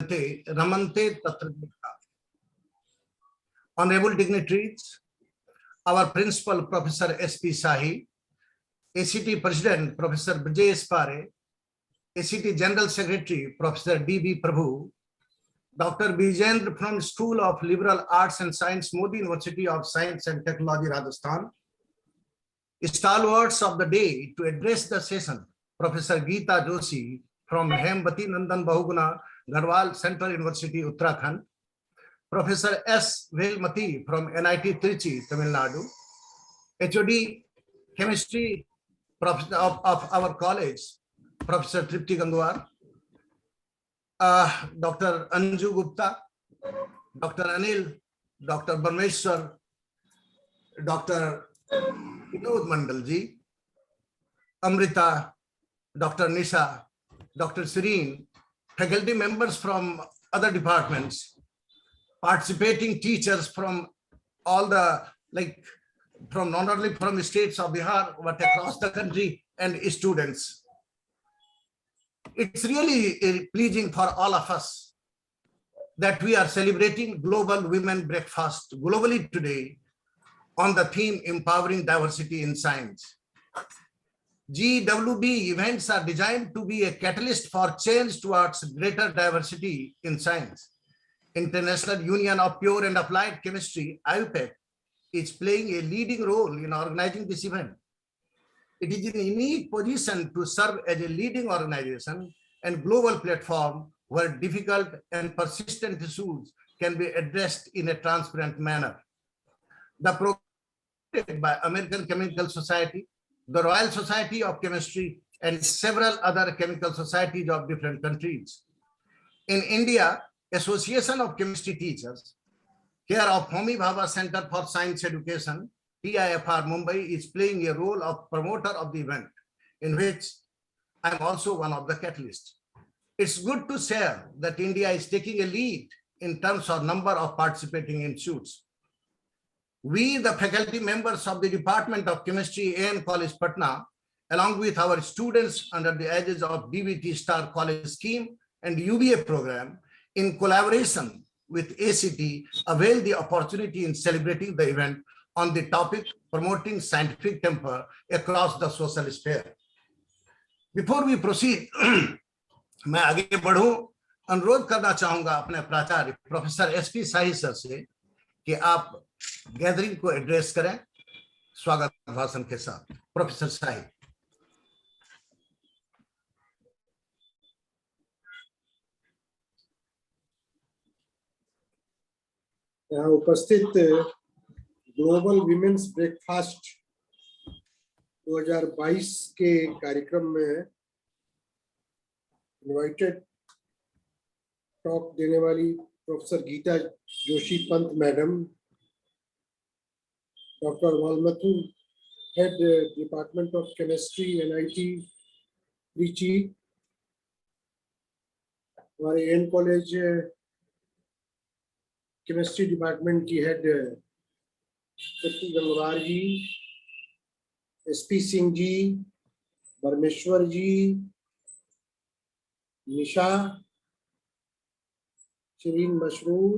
Ramante Tatra. Honorable dignitaries, our principal Professor S.P. Sahi, ACT President Professor Brijesh Pare, ACT General Secretary Professor D.B. Prabhu, Dr. Bijendra from School of Liberal Arts and Science, Modi University of Science and Technology, Rajasthan. Stalwarts of the day to address the session, Professor Geeta Joshi from Hembati Nandan Bahuguna, Garhwal Central University, Uttarakhand. Professor S. Velmati from NIT Trichy, Tamil Nadu. HOD Chemistry of our college, Professor Tripti Gangwar. Dr. Anju Gupta, Dr. Anil, Dr. Parmeshwar, Dr. Vinod Mandalji, Amrita, Dr. Nisha, Dr. Serene, faculty members from other departments, participating teachers from all the, from not only from the states of Bihar, but across the country, and students. It's really pleasing for all of us that we are celebrating Global Women Breakfast globally today on the theme Empowering Diversity in Science. GWB events are designed to be a catalyst for change towards greater diversity in science. International Union of Pure and Applied Chemistry, IUPAC, is playing a leading role in organizing this event. It is in a unique position to serve as a leading organization and global platform where difficult and persistent issues can be addressed in a transparent manner. The program by American Chemical Society, the Royal Society of Chemistry, and several other chemical societies of different countries. In India, Association of Chemistry Teachers, care of Homi Bhabha Center for Science Education, TIFR Mumbai, is playing a role of promoter of the event, in which I'm also one of the catalysts. It's good to share that India is taking a lead in terms of number of participating institutes. We, the faculty members of the Department of Chemistry, AN College, Patna, along with our students under the aegis of DBT Star College Scheme and UBA program, in collaboration with ACT, avail the opportunity in celebrating the event on the topic promoting scientific temper across the social sphere. Before we proceed, मैं आगे बढ़ूं, अनुरोध करना चाहूंगा अपने प्राचार्य professor SP साही sir से कि आप गैदरिंग को एड्रेस करें स्वागत भाषण के साथ। प्रोफेसर साही। यहाँ उपस्थित ग्लोबल विमेन्स ब्रेकफास्ट 2022 के कार्यक्रम में इनवाइटेड टॉक देने वाली professor Geeta Joshi Pant madam, doctor Valamathu, head department of chemistry, NIT Trichy, हमारे एन कॉलेज केमिस्ट्री डिपार्टमेंट की हेड ट्रिप्टी गंगवार जी, SP सिंह जी, परमेश्वर जी, निशा, शरीन मशरूर,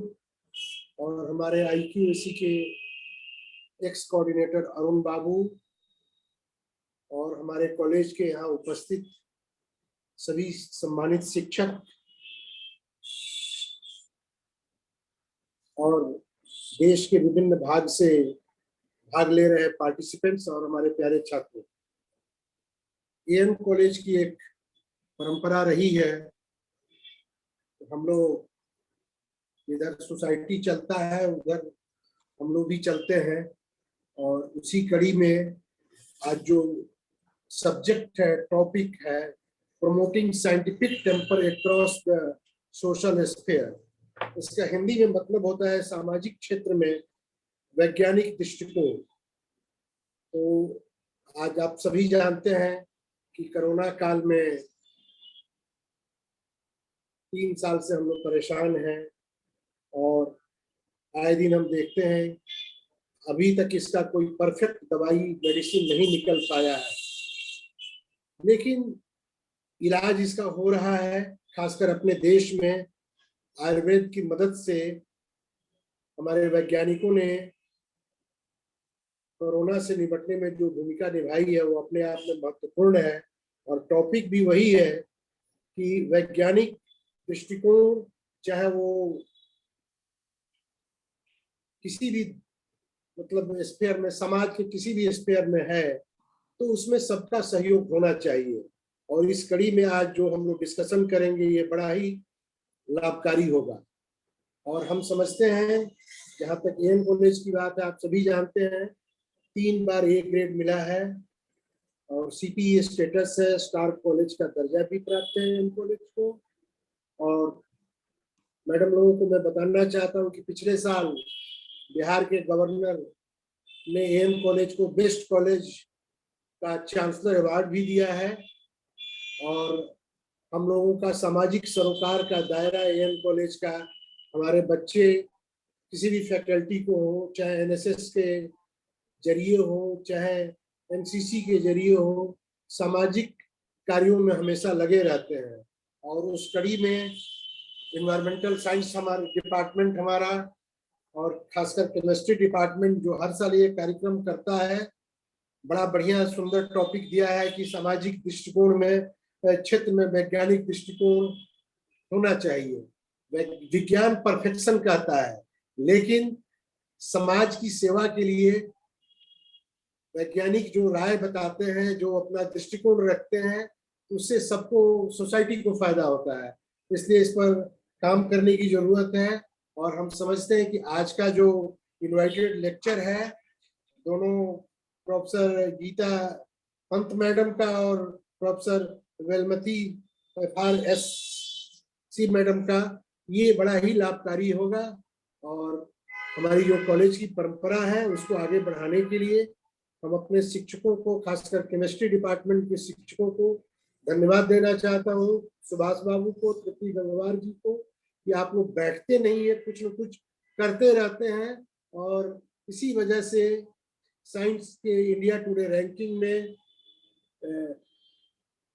और हमारे IQAC के एक्स कोऑर्डिनेटर अरुण बाबू, और हमारे कॉलेज के यहाँ उपस्थित सभी सम्मानित शिक्षक और देश के विभिन्न भाग से भाग ले रहे पार्टिसिपेंट्स और हमारे प्यारे छात्र। AN कॉलेज की एक परंपरा रही है, हम लोग इधर सोसाइटी चलता है, उधर हम लोग भी चलते हैं, और उसी कड़ी में आज जो सब्जेक्ट है, टॉपिक है, promoting scientific temper across the social sphere, इसका हिंदी में मतलब होता है सामाजिक क्षेत्र में वैज्ञानिक दृष्टिकोण। तो आज आप सभी जानते हैं कि कोरोना काल में 3 साल से हम लोग परेशान हैं, और आए दिन हम देखते हैं अभी तक इसका कोई परफेक्ट दवाई मेडिसिन नहीं निकल पाया है, लेकिन इलाज इसका हो रहा है, खासकर अपने देश में आयुर्वेद की मदद से हमारे वैज्ञानिकों ने कोरोना से निपटने में जो भूमिका निभाई है वो अपने आप में महत्वपूर्ण है। और टॉपिक भी वही है कि वैज्ञानिक दृष्टिकोण चाहे वो किसी भी मतलब स्फीयर में, समाज के किसी भी स्फीयर में है, तो उसमें सबका सहयोग होना चाहिए। और इस कड़ी में आज जो हम लोग डिस्कशन करेंगे ये बड़ा ही लाभकारी होगा। और हम समझते हैं, जहाँ तक एएन कॉलेज की बात है, आप सभी जानते हैं 3 बार ए ग्रेड मिला है और सीपीई स्टेटस है, स्टार कॉलेज का दर्जा भी प्राप्त है एएन कॉलेज को। और मैडम लोगों को मैं बताना चाहता हूँ कि पिछले साल बिहार के गवर्नर ने एएन कॉलेज को बेस्ट कॉलेज का चांसलर अवार्ड भी दिया है। और हम लोगों का सामाजिक सरोकार का दायरा एएन कॉलेज का, हमारे बच्चे किसी भी फैकल्टी को हो, चाहे एनएसएस के जरिए हो, चाहे एनसीसी के जरिए हो, सामाजिक कार्यों में हमेशा लगे रहते हैं। और उस कड़ी में इन्वायरमेंटल साइंस हमारा डिपार्टमेंट हमारा, और खासकर केमिस्ट्री डिपार्टमेंट जो हर साल ये कार्यक्रम करता है, बड़ा बढ़िया सुंदर टॉपिक दिया है कि सामाजिक दृष्टिकोण में क्षेत्र में वैज्ञानिक दृष्टिकोण होना चाहिए। विज्ञान परफेक्शन कहता है, लेकिन समाज की सेवा के लिए वैज्ञानिक जो राय बताते हैं, जो अपना दृष्टिकोण रखते हैं, उससे सबको, सोसाइटी को फायदा होता है। इसलिए इस पर काम करने की जरूरत है। और हम समझते हैं कि आज का जो इनवाइटेड लेक्चर है, दोनों प्रोफेसर गीता पंत मैडम का और प्रोफेसर वेलमती FRSC मैडम का, ये बड़ा ही लाभकारी होगा। और हमारी जो कॉलेज की परंपरा है उसको आगे बढ़ाने के लिए हम अपने शिक्षकों को, खासकर केमिस्ट्री डिपार्टमेंट के शिक्षकों को धन्यवाद देना चाहता हूँ, सुभाष बाबू को, तृप्ति गंगवार जी को, कि आप लोग बैठते नहीं है, कुछ न कुछ करते रहते हैं। और इसी वजह से साइंस के इंडिया टुडे रैंकिंग में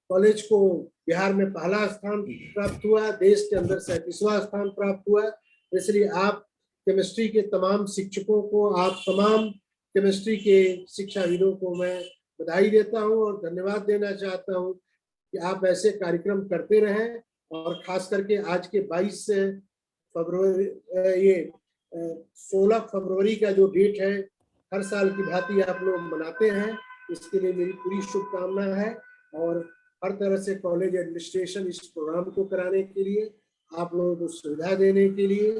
कॉलेज को बिहार में पहला स्थान प्राप्त हुआ, देश के अंदर 37वां स्थान प्राप्त हुआ। इसलिए आप केमिस्ट्री के तमाम शिक्षकों को, आप तमाम केमिस्ट्री के शिक्षाविदों को मैं बधाई देता हूं और धन्यवाद देना चाहता हूं कि आप ऐसे कार्यक्रम करते रहें। और खास करके आज के 22 फरवरी, ये 16 फरवरी का जो डेट है, हर साल की भांति आप लोग मनाते हैं, इसके लिए मेरी पूरी शुभकामना है। और हर तरह से कॉलेज एडमिनिस्ट्रेशन इस प्रोग्राम को कराने के लिए, आप लोगों को सुविधा देने के लिए,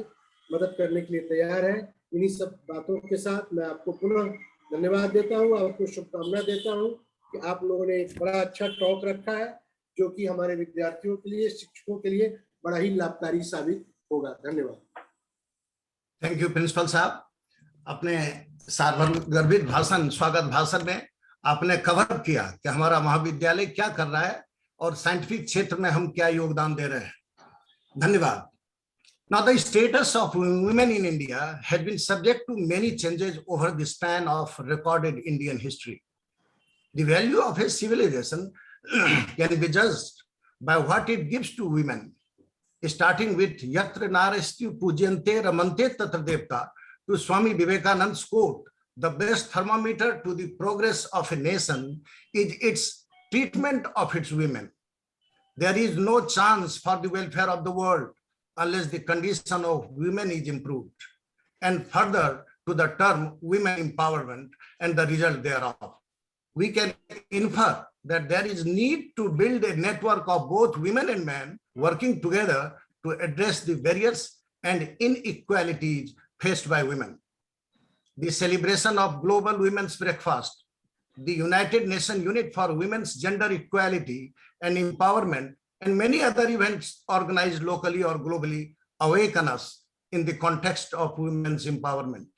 मदद करने के लिए तैयार है। इन्हीं सब बातों के साथ मैं आपको पुनः धन्यवाद देता हूँ, आपको शुभकामना देता हूँ कि आप लोगों ने एक बड़ा अच्छा टॉक रखा है, जो कि हमारे विद्यार्थियों के लिए, शिक्षकों के लिए बड़ा ही लाभकारी साबित होगा। धन्यवाद। थैंक यू प्रिंसिपल साहब। अपने सार्वगर्भित भाषण, स्वागत भाषण में आपने कवर किया कि हमारा महाविद्यालय क्या कर रहा है और साइंटिफिक क्षेत्र में हम क्या योगदान दे रहे हैं। धन्यवाद। Now, the status of women in India has been subject to many changes over the span of recorded Indian history. The value of a civilization can be judged by what it gives to women, starting with Yatra Narasti Pujyante Ramante Tatra Devta to Swami Vivekananda's quote, "The best thermometer to the progress of a nation is its treatment of its women. There is no chance for the welfare of the world unless the condition of women is improved." And further to the term women empowerment and the result thereof, we can infer that there is need to build a network of both women and men working together to address the barriers and inequalities faced by women. The celebration of Global Women's Breakfast, the United Nations Unit for Women's Gender Equality and Empowerment, and many other events organized locally or globally awaken us in the context of women's empowerment.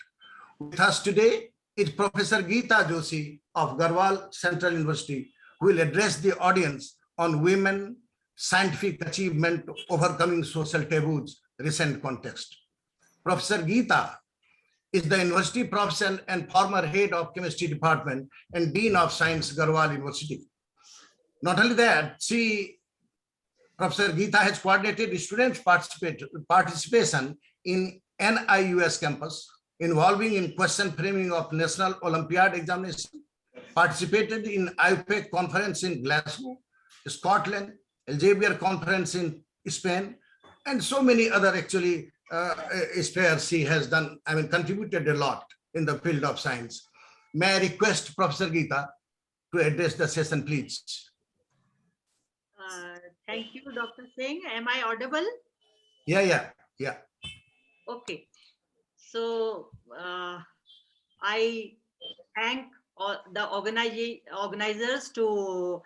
With us today is Professor Geeta Joshi of Garhwal Central University, who will address the audience on women, scientific achievement, overcoming social taboos, recent context. Professor Geeta is the university professor and former head of chemistry department and dean of science, Garhwal University. Not only that, she Professor Geeta has coordinated students' participation in NIUS campus, involving in question framing of National Olympiad examination, participated in IUPAC conference in Glasgow, Scotland, Elsevier conference in Spain, and so many other actually spheres she has done, contributed a lot in the field of science. May I request Professor Geeta to address the session, please? Thank you, Dr. Singh. Am I audible? Yeah. Okay. So I thank the organizers to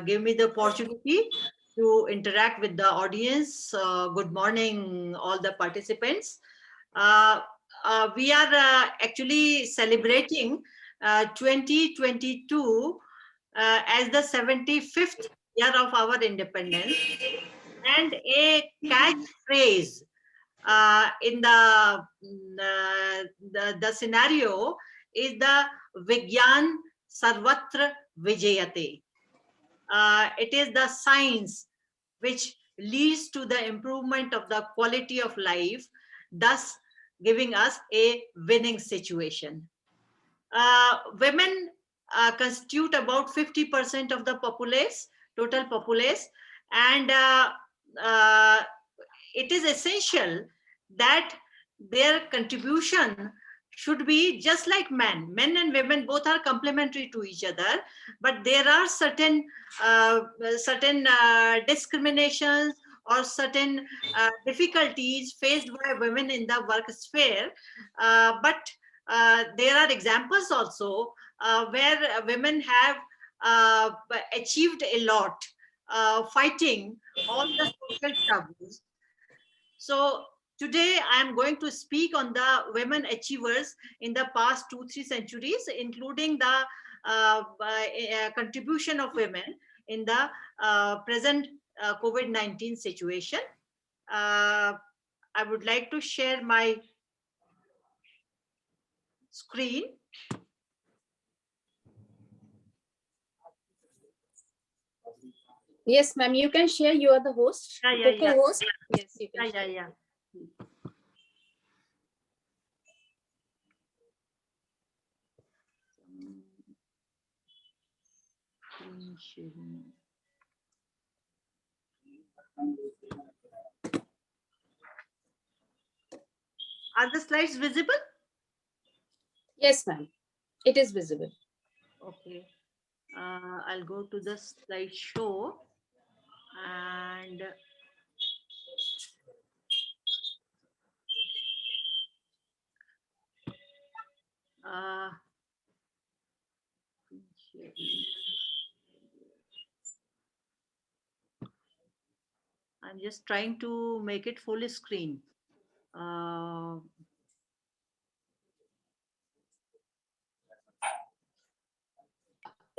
give me the opportunity to interact with the audience. Good morning, all the participants. We are actually celebrating 2022 as the 75th year of our independence, and a catchphrase in the scenario is the Vigyan Sarvatra Vijayate. It is the science which leads to the improvement of the quality of life, thus giving us a winning situation. Women constitute about 50% of the total populace, and it is essential that their contribution should be just like men. Men and women both are complementary to each other, but there are certain discriminations or certain difficulties faced by women in the work sphere. But there are examples also where women have achieved a lot, fighting all the social taboos. So today I am going to speak on the women achievers in the past 2-3 centuries, including the contribution of women in the present COVID-19 situation. I would like to share my screen. Yes, ma'am, you can share. You are the host. Yeah. Co-host. Yes, you can. Yeah. Are the slides visible? Yes, ma'am. It is visible. Okay. I'll go to the slideshow and I'm just trying to make it full screen.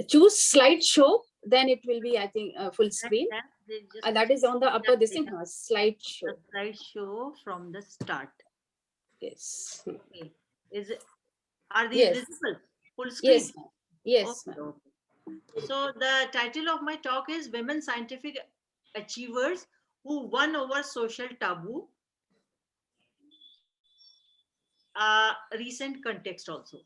Choose slideshow, then it will be, I think, full screen. That is on the upper this thing, slideshow. The slideshow from the start. Yes. Okay. Are these Yes. visible? Full screen? Yes, ma'am. Yes, Okay, ma'am. okay. So the title of my talk is Women Scientific Achievers Who Won Over Social Taboo. Recent context also.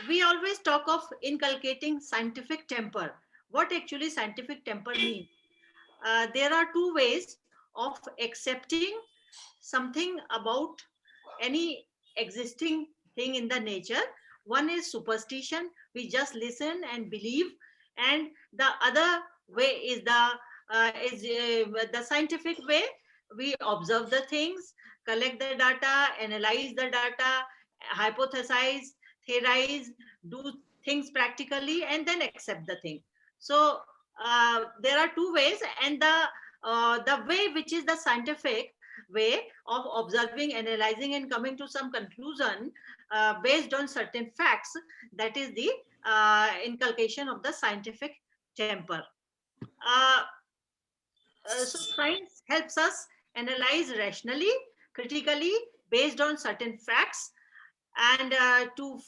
We always talk of inculcating scientific temper. What actually scientific temper means? There are two ways of accepting something about any existing thing in the nature. One is superstition. We just listen and believe, and the other way is the scientific way. We observe the things, collect the data, analyze the data, hypothesize, theorize, do things practically, and then accept the thing. So there are two ways, and the way which is the scientific way of observing, analyzing, and coming to some conclusion based on certain facts, that is the inculcation of the scientific temper. So science helps us analyze rationally, critically, based on certain facts, and to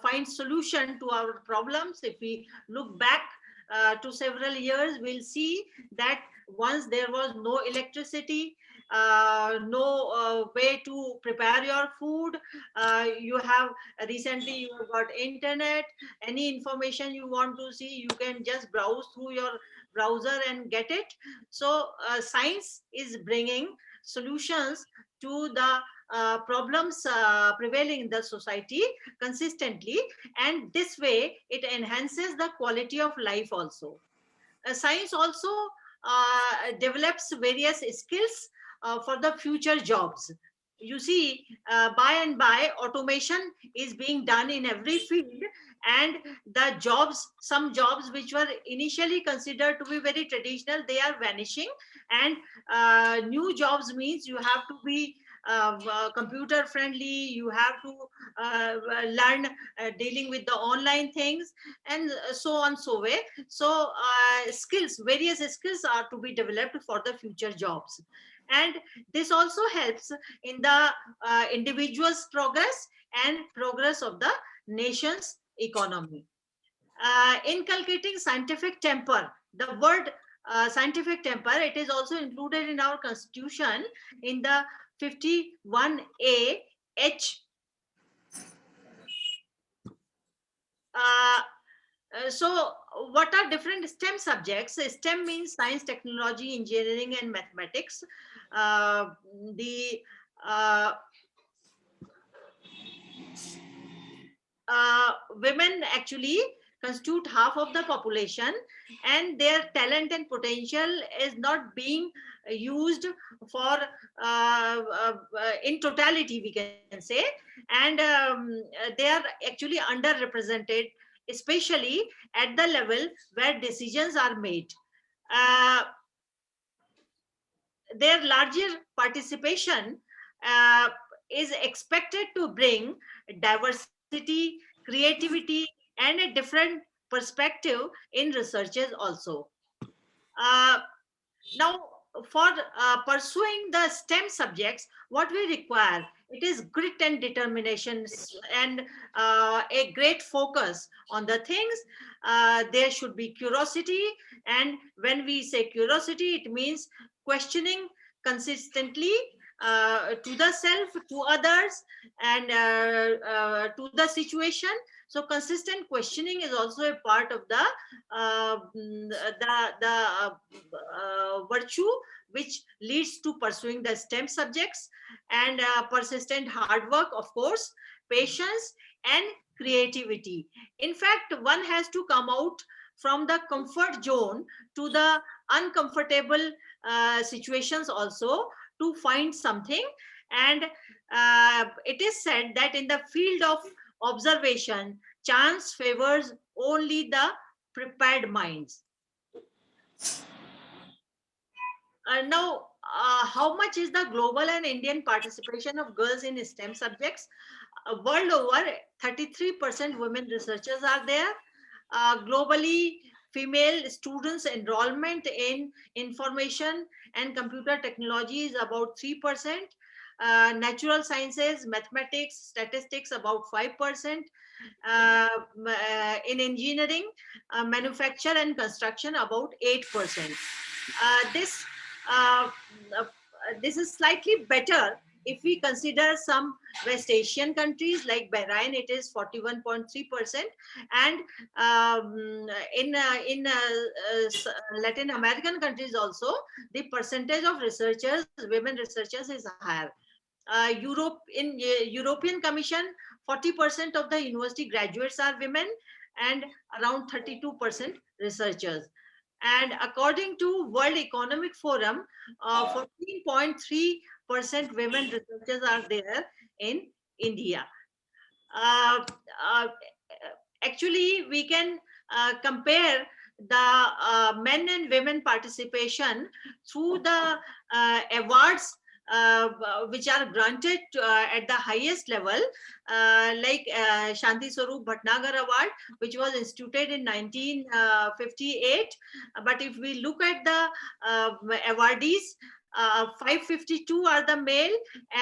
find solution to our problems. If we look back to several years, we'll see that once there was no electricity, no way to prepare your food. You have recently you have got internet. Any information you want to see, you can just browse through your browser and get it. So science is bringing solutions to the problems prevailing in the society consistently, and this way it enhances the quality of life also. Science also develops various skills for the future jobs. You see, by and by, automation is being done in every field, and the jobs, some jobs which were initially considered to be very traditional, they are vanishing, and new jobs means you have to be computer friendly, you have to learn dealing with the online things, and so on, so way. So skills, various skills are to be developed for the future jobs, and this also helps in the individual's progress and progress of the nation's economy. Inculcating scientific temper, the word scientific temper, it is also included in our constitution in the 51A H. So what are different STEM subjects? STEM means science, technology, engineering, and mathematics. The women actually constitute half of the population, and their talent and potential is not being used for in totality, we can say, and they are actually underrepresented, especially at the level where decisions are made. Uh, their larger participation uh, is expected to bring diversity, creativity, and a different perspective in researches also. Uh, Now, for pursuing the STEM subjects, what we require, it is grit and determination, and a great focus on the things. There should be curiosity, and when we say curiosity, it means questioning consistently to the self, to others, and to the situation. So consistent questioning is also a part of the virtue which leads to pursuing the STEM subjects, and persistent hard work, of course, patience, and creativity. In fact, one has to come out from the comfort zone to the uncomfortable situations also to find something. And it is said that in the field of observation, chance favors only the prepared minds. Now, how much is the global and Indian participation of girls in STEM subjects? World over, 33% women researchers are there. Globally, female students enrollment in information and computer technology is about 3%. Natural sciences, mathematics, statistics about 5%. In engineering, manufacture and construction about 8%. This uh, uh, this is slightly better if we consider some West Asian countries like Bahrain. It is 41.3%, and in Latin American countries also, the percentage of researchers, women researchers, is higher. European Commission, 40% of the university graduates are women, and around 32% researchers. And according to World Economic Forum, 14.3% women researchers are there in India. Uh, uh, Actually, we can compare the men and women participation through the awards which are granted at the highest level, like Shanti Swarup Bhatnagar Award, which was instituted in 1958. But if we look at the awardees, 552 are the male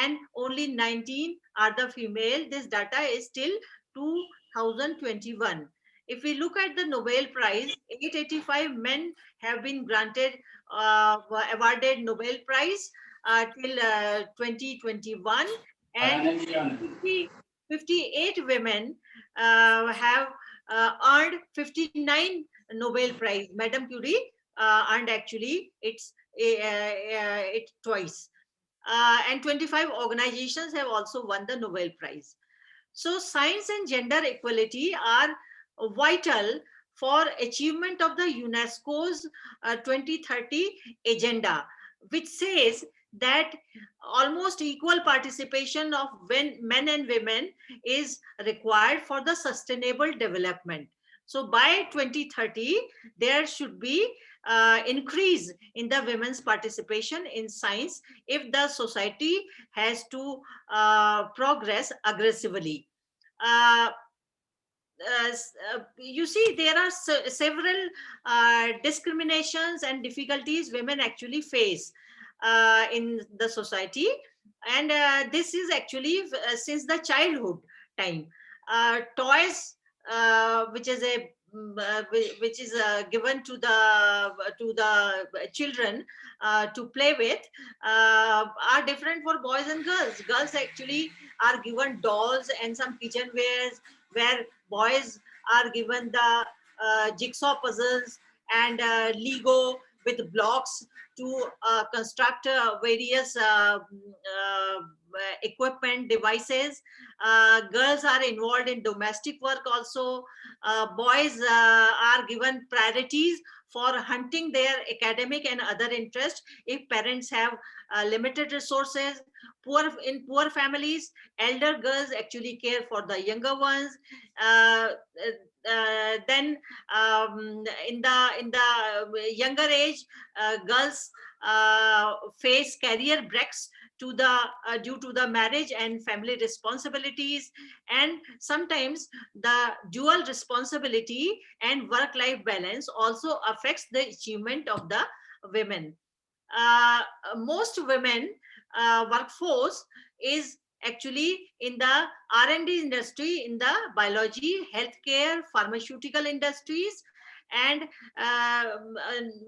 and only 19 are the female. This data is still 2021. If we look at the Nobel Prize, 885 men have been granted, awarded Nobel Prize till 2021, and 58 women have earned 59 Nobel Prize. Madame Curie earned actually it twice. And 25 organizations have also won the Nobel Prize. So science and gender equality are vital for achievement of the UNESCO's 2030 agenda, which says that almost equal participation of men and women is required for the sustainable development. So by 2030, there should be increase in the women's participation in science if the society has to progress aggressively. Uh, you see, there are several discriminations and difficulties women actually face in the society, and this is actually since the childhood time. Toys, which is a which is given to the children to play with, are different for boys and girls. Girls actually are given dolls and some kitchenwares, where boys are given the jigsaw puzzles and Lego with blocks to construct various equipment devices. Girls are involved in domestic work also. Boys are given priorities for hunting their academic and other interests if parents have limited resources. In poor families, elder girls actually care for the younger ones. Then in the younger age, girls face career breaks to the due to the marriage and family responsibilities, and sometimes the dual responsibility and work-life balance also affects the achievement of the women. Most women workforce is actually in the R&D industry, in the biology, healthcare, pharmaceutical industries, and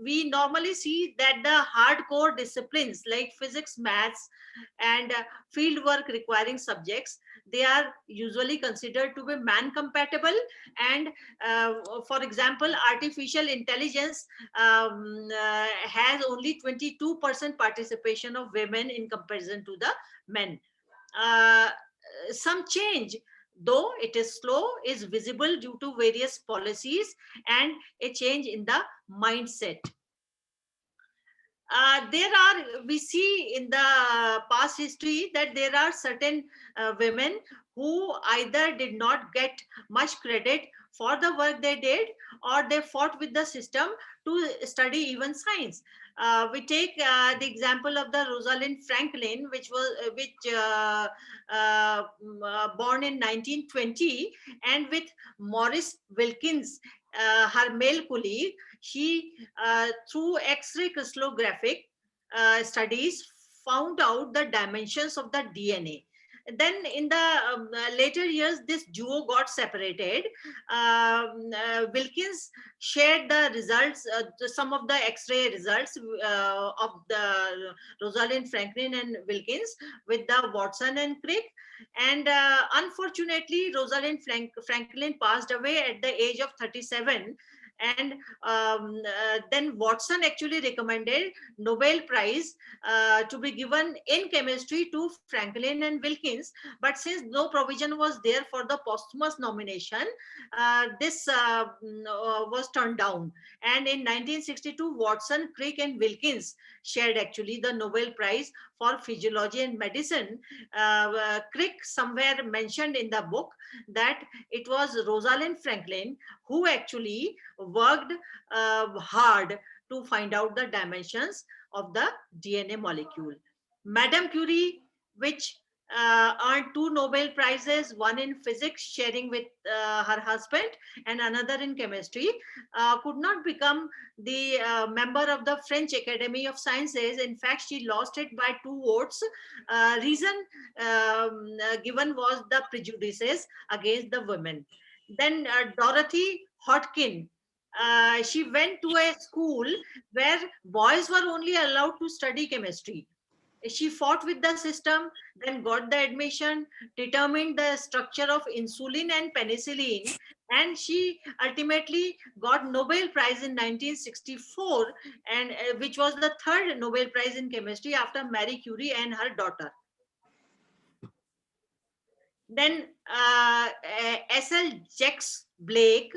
we normally see that the hardcore disciplines like physics, maths, and field work requiring subjects, they are usually considered to be man compatible. And for example, artificial intelligence has only 22% participation of women in comparison to the men. Uh, some change, though it is slow, is visible due to various policies and a change in the mindset. We see in the past history that there are certain women who either did not get much credit for the work they did, or they fought with the system to study even science. We take the example of the Rosalind Franklin, which was born in 1920, and with Maurice Wilkins, her male colleague, she through X-ray crystallographic studies found out the dimensions of the DNA. Then in the later years, this duo got separated. Wilkins shared the results, some of the X-ray results of the Rosalind Franklin and Wilkins with the Watson and Crick. And unfortunately, Rosalind Franklin passed away at the age of 37. And then Watson actually recommended Nobel Prize to be given in chemistry to Franklin and Wilkins. But since no provision was there for the posthumous nomination, this was turned down. And in 1962, Watson, Crick, and Wilkins shared actually the Nobel Prize for physiology and medicine. Crick somewhere mentioned in the book that it was Rosalind Franklin who actually worked hard to find out the dimensions of the DNA molecule. Madame Curie, which earned 2 Nobel Prizes, one in physics, sharing with her husband, and another in chemistry. Could not become the member of the French Academy of Sciences. In fact, she lost it by 2 votes. Reason given was the prejudices against the women. Then Dorothy Hodgkin. She went to a school where boys were only allowed to study chemistry. She fought with the system, then got the admission, determined the structure of insulin and penicillin, and she ultimately got Nobel Prize in 1964, and which was the third Nobel Prize in chemistry after Marie Curie and her daughter. Then S.L. Jex Blake,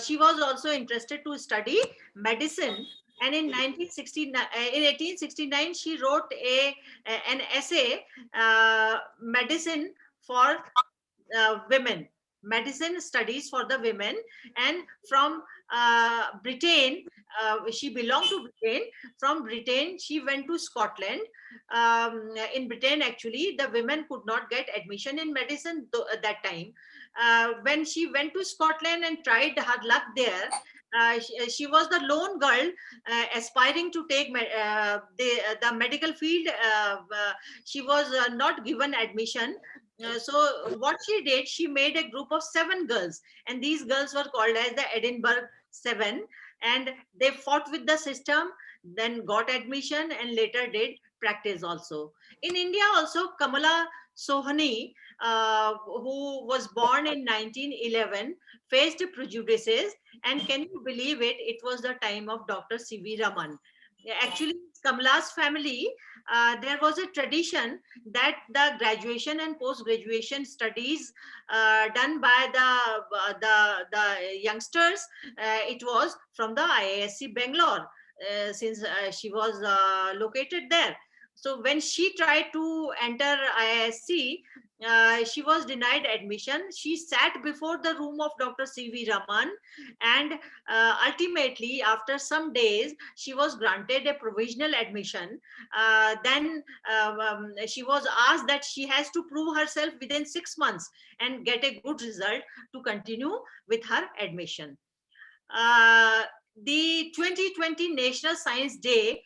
she was also interested to study medicine, and in 1869 she wrote an essay, medicine for women, medicine studies for the women. And from Britain, she belonged to Britain. From Britain she went to Scotland. In Britain, actually, the women could not get admission in medicine at that time. When she went to Scotland and tried her luck there, she was the lone girl aspiring to take the medical field. She was not given admission. So what she did, she made a group of 7 girls, and these girls were called as the Edinburgh 7, and they fought with the system, then got admission, and later did practice also. In India also, Kamala Sohani, who was born in 1911, faced prejudices, and can you believe it, it was the time of Dr. C.V. Raman. Actually, Kamala's family, there was a tradition that the graduation and post-graduation studies done by the youngsters, it was from the IISc Bangalore, since she was located there. So when she tried to enter IISc, she was denied admission. She sat before the room of Dr. C.V. Raman, and ultimately, after some days, she was granted a provisional admission. Then she was asked that she has to prove herself within 6 months and get a good result to continue with her admission. The 2020 National Science Day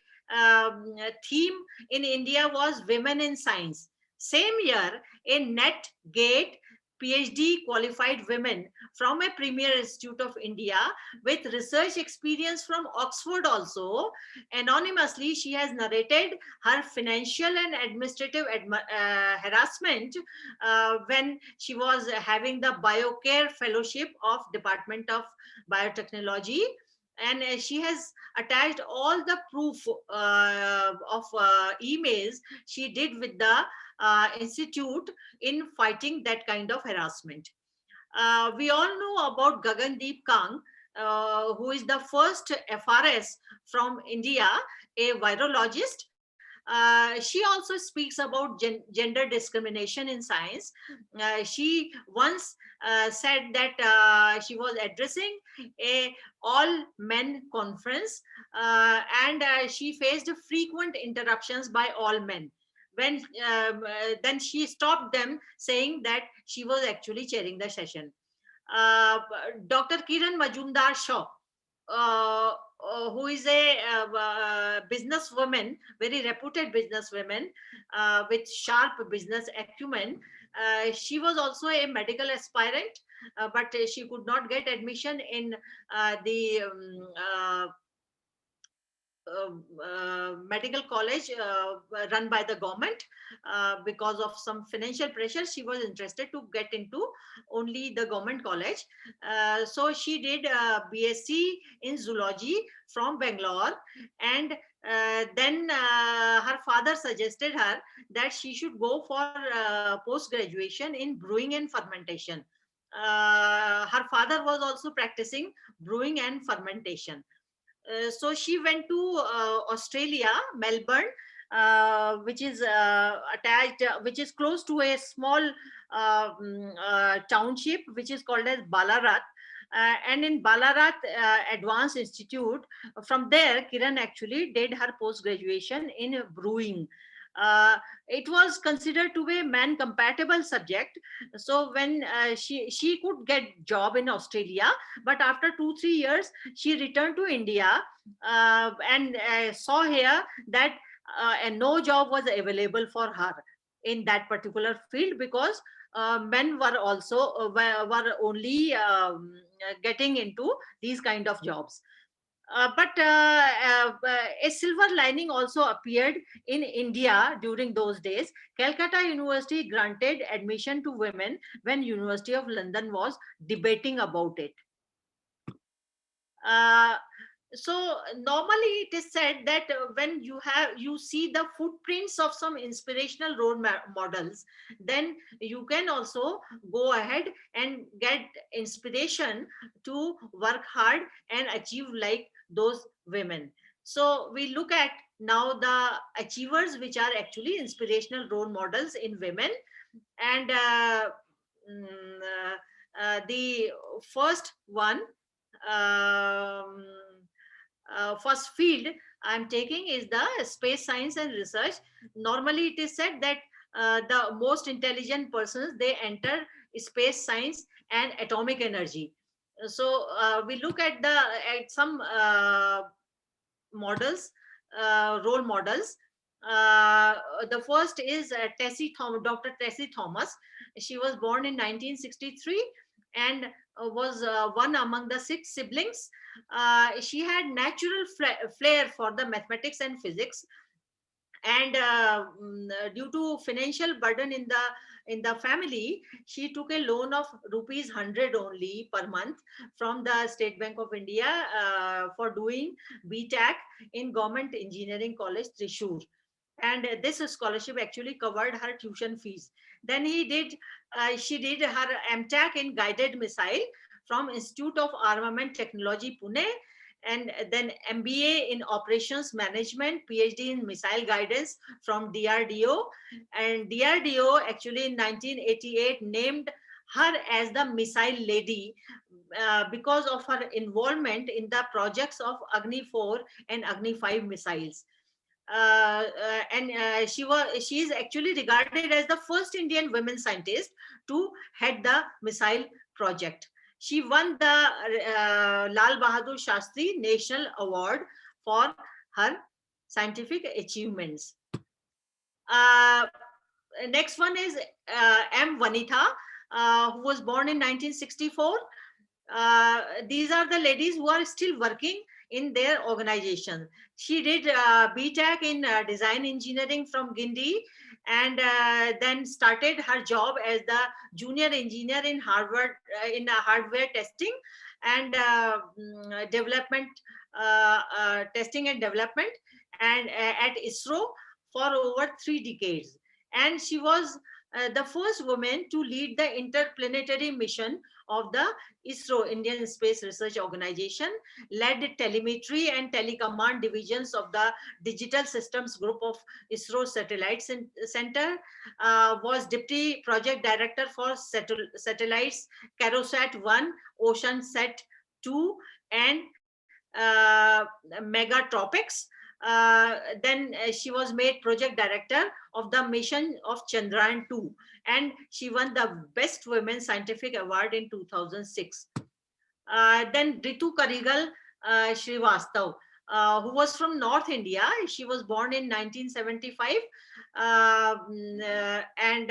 theme in India was Women in Science. Same year, a NET GATE PhD qualified women from a premier institute of India with research experience from Oxford also. Anonymously, she has narrated her financial and administrative harassment when she was having the BioCare Fellowship of Department of Biotechnology. And she has attached all the proof of emails she did with the institute in fighting that kind of harassment. We all know about Gagandeep Kang, who is the first FRS from India, a virologist. She also speaks about gender discrimination in science. She once said that she was addressing a all men conference, and she faced frequent interruptions by all men. When then she stopped them, saying that she was actually chairing the session. Dr. Kiran Majumdar Shaw, who is a businesswoman, very reputed businesswoman with sharp business acumen. She was also a medical aspirant, but she could not get admission in the medical college run by the government. Because of some financial pressure, she was interested to get into only the government college. So she did BSc in zoology from Bangalore, and then her father suggested her that she should go for post-graduation in brewing and fermentation. Her father was also practicing brewing and fermentation. So she went to Australia, Melbourne, which is attached, which is close to a small township, which is called as Ballarat. And in Ballarat Advanced Institute, from there, Kiran actually did her post-graduation in brewing. It was considered to be a man compatible subject. So when she could get job in Australia, but after 2-3 years she returned to India, and saw here that and no job was available for her in that particular field, because men were also were only getting into these kind of jobs. But a silver lining also appeared in India during those days. Calcutta University granted admission to women when University of London was debating about it. Uh, so normally it is said that when you see the footprints of some inspirational models, then you can also go ahead and get inspiration to work hard and achieve like those women. So we look at now the achievers which are actually inspirational role models in women. And the first one, um, first field I'm taking is the space science and research. Normally it is said that the most intelligent persons, they enter space science and atomic energy. So we look at some models, role models. The first is Dr. Tessie Thomas. She was born in 1963 and was one among the 6 siblings. She had natural flair for the mathematics and physics, and due to financial burden in the family, she took a loan of rupees 100 only per month from the State Bank of India for doing BTech in Government Engineering College, Thrissur. And this scholarship actually covered her tuition fees. Then she did her MTech in guided missile from Institute of Armament Technology, Pune, and then MBA in operations management, PhD in missile guidance from DRDO. And DRDO actually in 1988 named her as the missile lady because of her involvement in the projects of Agni 4 and Agni 5 missiles. And she is actually regarded as the first Indian women scientist to head the missile project. She won the Lal Bahadur Shastri National Award for her scientific achievements. Next one is M. Vanitha, who was born in 1964. These are the ladies who are still working in their organization. She did BTech in design engineering from Gindi, and then started her job as the junior engineer in Harvard in hardware testing and development, testing and development, and at ISRO for over 3 decades. And she was the first woman to lead the interplanetary mission of the ISRO, Indian Space Research Organization, led telemetry and telecommand divisions of the Digital Systems Group of ISRO Satellite Center, was Deputy Project Director for satellites Carosat-1, OceanSat-2, and Megatropics. Then she was made project director of the mission of Chandrayaan-2, and she won the Best Women Scientific Award in 2006. Then Ritu Karigal Srivastav, who was from North India. She was born in 1975 and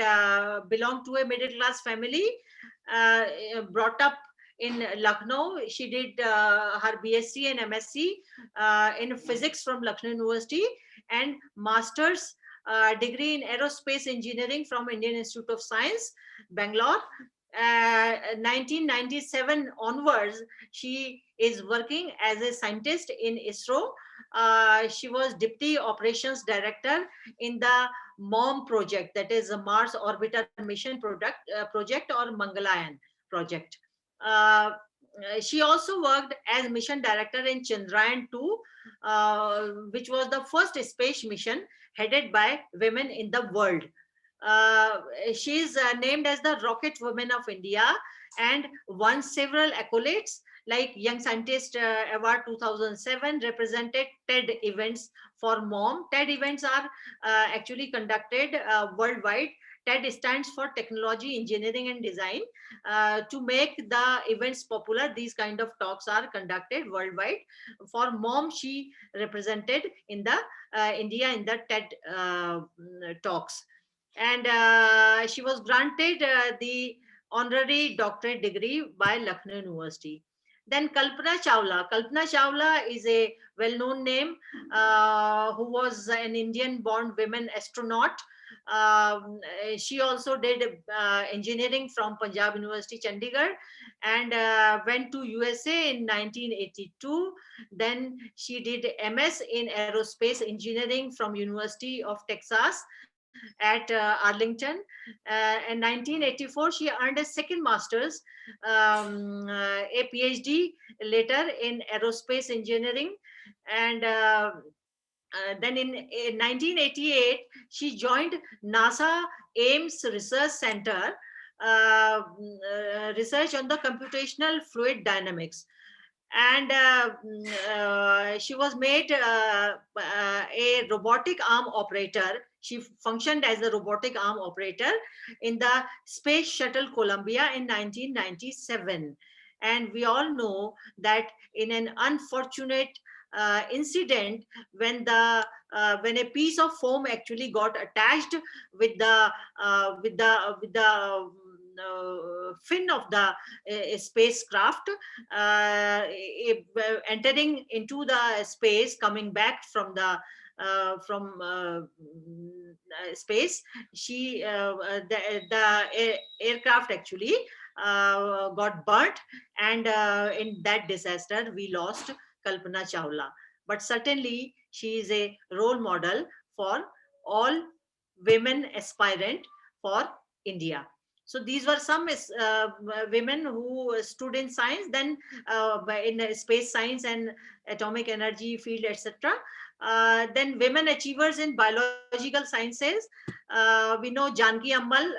belonged to a middle class family, brought up in Lucknow. She did her BSc and MSc in physics from Lucknow University and master's degree in aerospace engineering from Indian Institute of Science, Bangalore. 1997 onwards, she is working as a scientist in ISRO. She was Deputy Operations Director in the MOM project, that is a Mars Orbiter Mission project or Mangalyaan project. She also worked as mission director in Chandrayaan-2, which was the first space mission headed by women in the world. She is named as the Rocket Woman of India and won several accolades like Young Scientist Award 2007 represented TED events for mom. TED events are actually conducted worldwide. TED stands for Technology, Engineering and Design. To make the events popular, these kind of talks are conducted worldwide. For mom, she represented in the India in the TED talks. And she was granted the honorary doctorate degree by Lucknow University. Then Kalpana Chawla. Kalpana Chawla is a well-known name who was an Indian-born woman astronaut. She also did engineering from Punjab University, Chandigarh, and went to USA in 1982. Then she did MS in aerospace engineering from University of Texas at Arlington. In 1984, she earned a second master's, a PhD later in aerospace engineering. And then in 1988, she joined NASA Ames Research Center, research on the computational fluid dynamics. And she was made a robotic arm operator. She functioned as a robotic arm operator in the Space Shuttle Columbia in 1997. And we all know that in an unfortunate incident, when a piece of foam actually got attached with the fin of the spacecraft, entering into the space, coming back from the space, the aircraft actually got burnt, and in that disaster we lost Kalpana Chawla. But certainly she is a role model for all women aspirant for India. So these were some women who stood in science, then in space science and atomic energy field, etc. Then women achievers in biological sciences. We know Janki Ammal,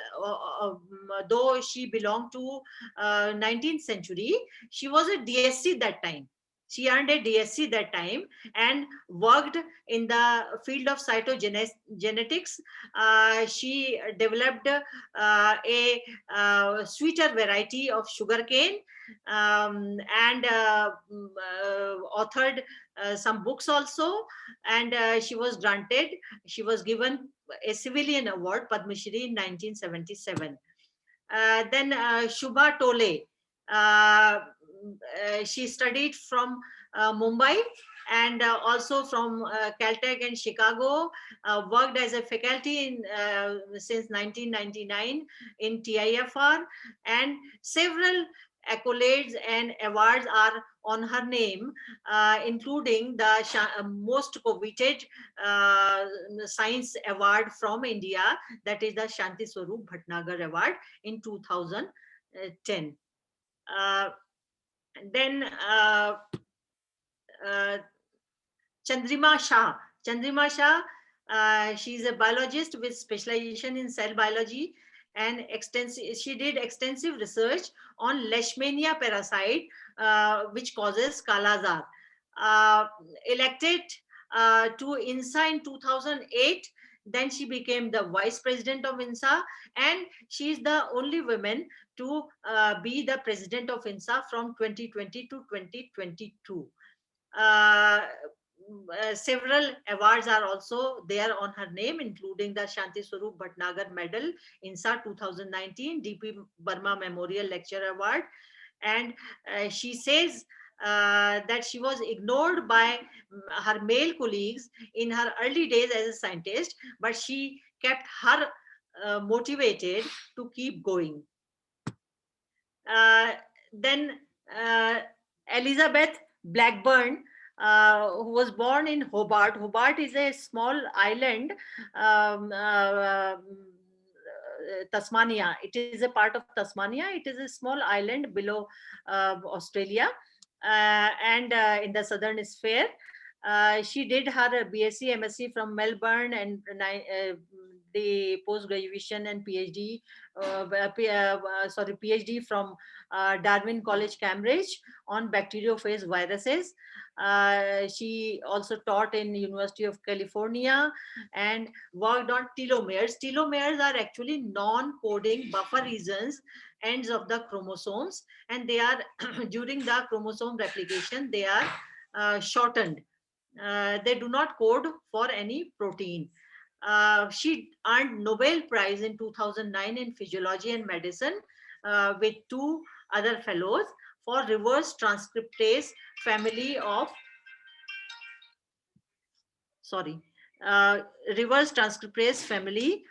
though she belonged to 19th century, she was a DSc that time. She earned a DSc that time and worked in the field of cytogenetics. She developed a sweeter variety of sugarcane, and authored some books also. And she was given a civilian award, Padma Shri, in 1977. Then Shubha Tole. She studied from Mumbai and also from Caltech and Chicago, worked as a faculty in, since 1999 in TIFR, and several accolades and awards are on her name, including the most coveted science award from India, that is the Shanti Swarup Bhatnagar Award in 2010. Then Chandrima Shah. Chandrima Shah, she is a biologist with specialization in cell biology, and she did extensive research on Leishmania parasite, which causes Kala Azar. Elected to INSA in 2008, then she became the vice president of INSA, and she is the only woman to be the president of INSA from 2020 to 2022. Several awards are also there on her name, including the Shanti Swarup Bhatnagar Medal, INSA 2019, DP Burma Memorial Lecture Award. And she says that she was ignored by her male colleagues in her early days as a scientist, but she kept her motivated to keep going. Then Elizabeth Blackburn, who was born in Hobart. Hobart is a small island, Tasmania. It is a part of Tasmania. It is a small island below Australia, and in the southern hemisphere. She did her BSc, MSc from Melbourne, and the post-graduation and PhD, PhD from Darwin College, Cambridge on bacteriophage viruses. She also taught in University of California and worked on telomeres. Telomeres are actually non-coding buffer regions, ends of the chromosomes, and they are during the chromosome replication, they are shortened. They do not code for any protein. She earned Nobel Prize in 2009 in Physiology and Medicine with 2 other fellows for reverse transcriptase family of, reverse transcriptase family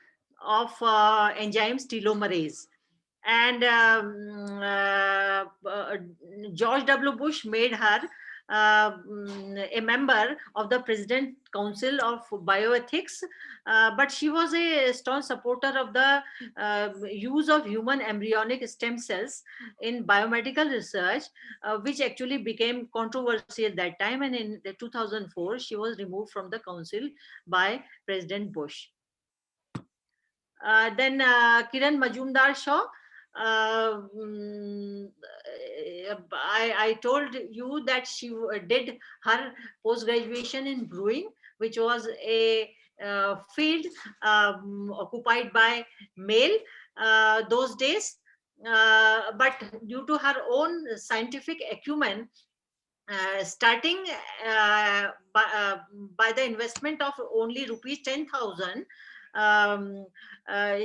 of enzymes telomerase. And George W. Bush made her a member of the President Council of Bioethics, but she was a strong supporter of the use of human embryonic stem cells in biomedical research, which actually became controversial at that time. And in 2004, she was removed from the council by President Bush. Then Kiran Majumdar-Shaw. I told you that she did her post-graduation in brewing, which was a field occupied by male those days. But due to her own scientific acumen, starting by the investment of only rupees 10,000,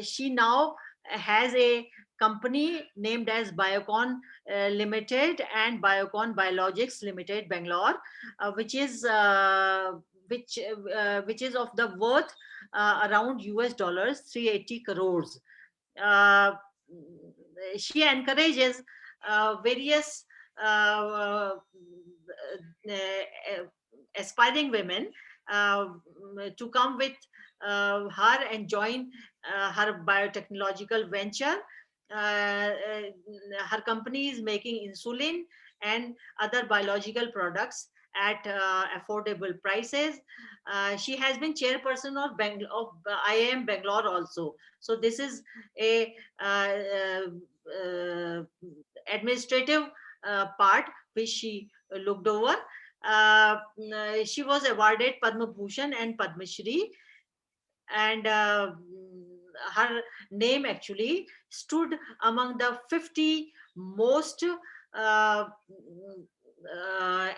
she now has a company named as Biocon Limited and Biocon Biologics Limited, Bangalore, which is of the worth around US dollars 380 crores. She encourages various aspiring women to come with her and join her biotechnological venture. Her company is making insulin and other biological products at affordable prices. She has been chairperson of IIM Bangalore also. So this is a administrative part which she looked over. She was awarded Padma Bhushan and Padma Shri, and her name actually stood among the 50 most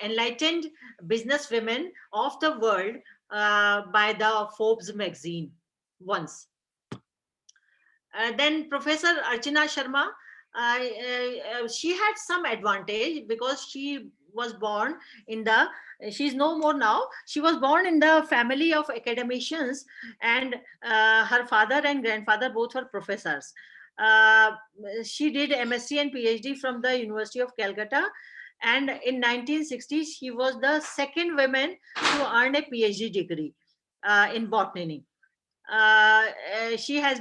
enlightened businesswomen of the world by the Forbes magazine once. Then Professor Archana Sharma, she had some advantage because she was born in the, she's no more now, she was born in the family of academicians, and her father and grandfather both were professors. She did MSc and PhD from the University of Calcutta, and in 1960 she was the second woman to earn a PhD degree in botany. She has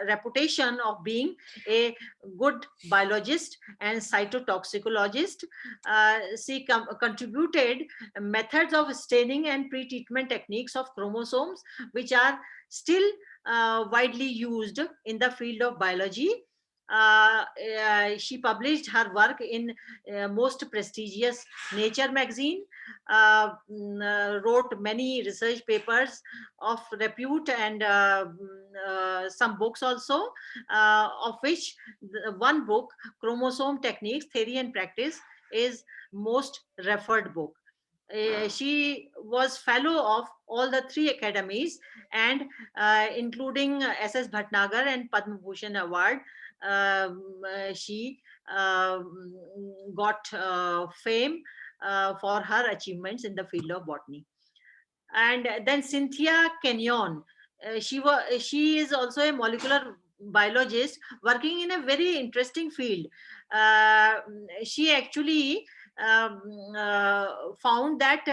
reputation of being a good biologist and cytotoxicologist. She contributed methods of staining and pre-treatment techniques of chromosomes, which are still widely used in the field of biology. She published her work in most prestigious Nature magazine, wrote many research papers of repute, and some books also, of which one book, Chromosome Techniques, Theory and Practice, is most referred book. She was fellow of all the 3 academies, and including SS Bhatnagar and Padma Bhushan Award. She got fame for her achievements in the field of botany. And then Cynthia Kenyon, she is also a molecular biologist working in a very interesting field. She actually found that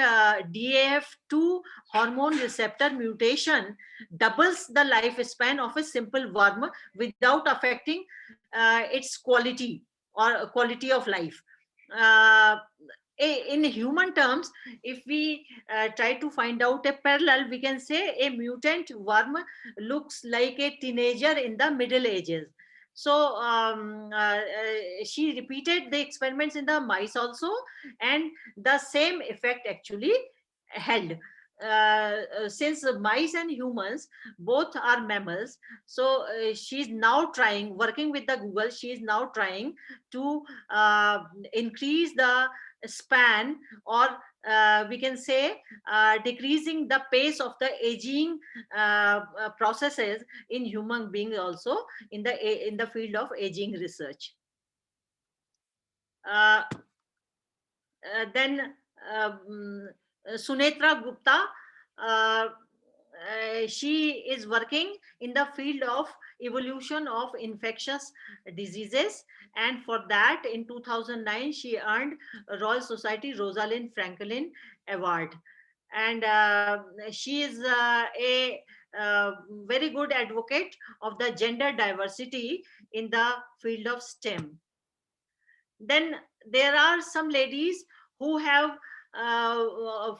DAF2 hormone receptor mutation doubles the lifespan of a simple worm without affecting its quality or quality of life. A in human terms, if we try to find out a parallel, we can say a mutant worm looks like a teenager in the Middle Ages. So she repeated the experiments in the mice also, and the same effect actually held. Since mice and humans both are mammals, so she's now trying, working with the Google, she is now trying to increase the span, or we can say decreasing the pace of the aging processes in human beings also, in the field of aging research. Then Sunetra Gupta, she is working in the field of evolution of infectious diseases, and for that in 2009 she earned Royal Society Rosalind Franklin Award. And she is a very good advocate of the gender diversity in the field of STEM. Then there are some ladies who have